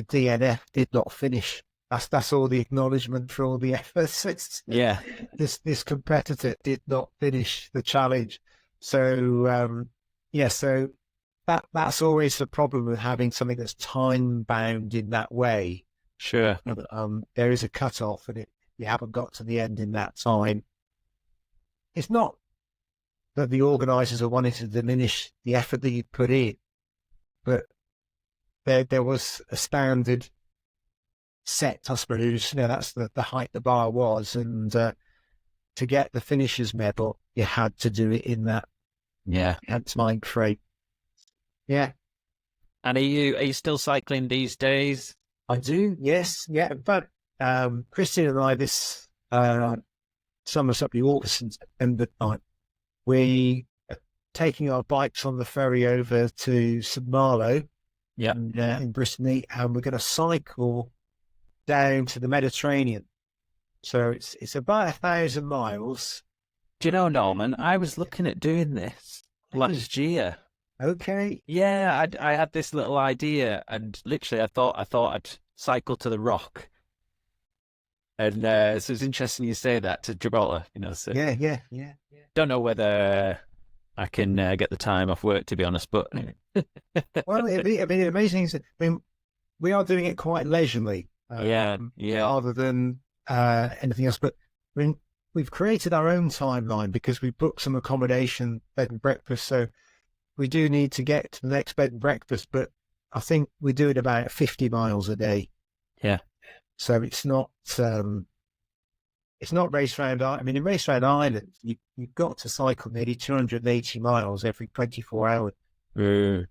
DNF, did not finish. That's all the acknowledgement for all the efforts. This competitor did not finish the challenge. So so that's always the problem with having something that's time bound in that way. Sure. There is a cut-off, and you haven't got to the end in that time. It's not that the organisers are wanting to diminish the effort that you put in, but there was a standard set, I suppose. That's the height the bar was, and to get the finisher's medal, you had to do it in that time frame. Yeah. And are you still cycling these days? I do, yes. Yeah. In fact, Christian and I, this summer, up the August and September time, we are taking our bikes on the ferry over to St Malo in Brittany, and we're going to cycle down to the Mediterranean. So it's about 1,000 miles. Do you know, Norman, I was looking at doing this last year. Okay. Yeah, I had this little idea, and literally I thought I'd cycle to the Rock. And so it's interesting you say that, to Gibraltar, So Yeah. don't know whether I can get the time off work, to be honest. But Well, the amazing thing is, we are doing it quite leisurely, yeah. rather than anything else. But we've created our own timeline because we booked some accommodation, bed and breakfast. So we do need to get to the next bed and breakfast, but I think we do it about 50 miles a day. Yeah. So it's not race round. In race round Ireland, you've got to cycle nearly 280 miles every 24 hours to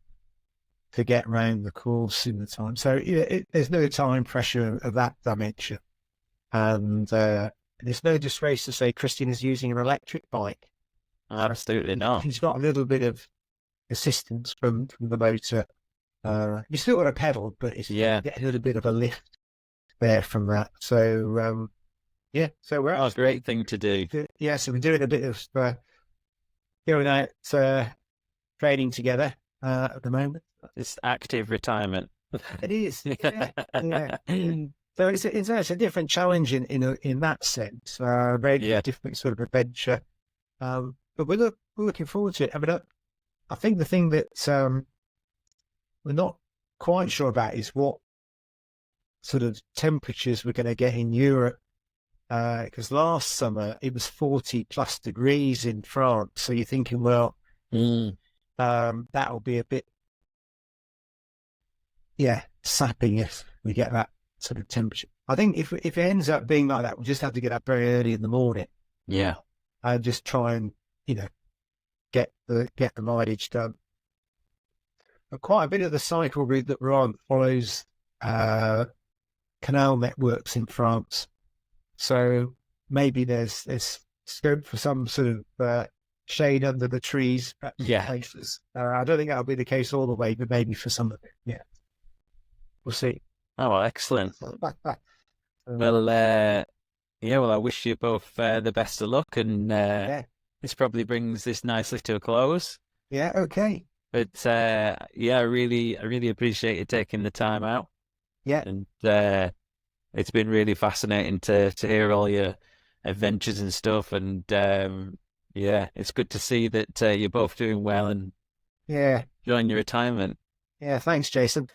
get around the course in the time. So there's no time pressure of that dimension. And there's no disgrace to say Christian is using an electric bike. Absolutely not. He's got a little bit of assistance from the motor. You still got a pedal, but it's get a little bit of a lift there from that. So so we're a great thing to do. Yeah, so we're doing a bit of going out training together at the moment. It's active retirement. It is. Yeah. So it's a different challenge in that sense. Very different sort of adventure. But we're looking forward to it. I think the thing that we're not quite sure about is what sort of temperatures we're going to get in Europe. Because last summer it was 40 plus degrees in France. So you're thinking, well, that'll be a bit, sapping if we get that sort of temperature. I think if it ends up being like that, we'll just have to get up very early in the morning. Yeah. And just try and, get the mileage done. But quite a bit of the cycle route that we're on follows canal networks in France. So maybe there's scope for some sort of shade under the trees. Places. I don't think that'll be the case all the way, but maybe for some of it. Yeah. We'll see. Oh, excellent. Well, I wish you both the best of luck, and this probably brings this nicely to a close. Yeah, okay. But I really appreciate you taking the time out. Yeah. And it's been really fascinating to hear all your adventures and stuff. And it's good to see that you're both doing well and enjoying your retirement. Yeah, thanks, Jason.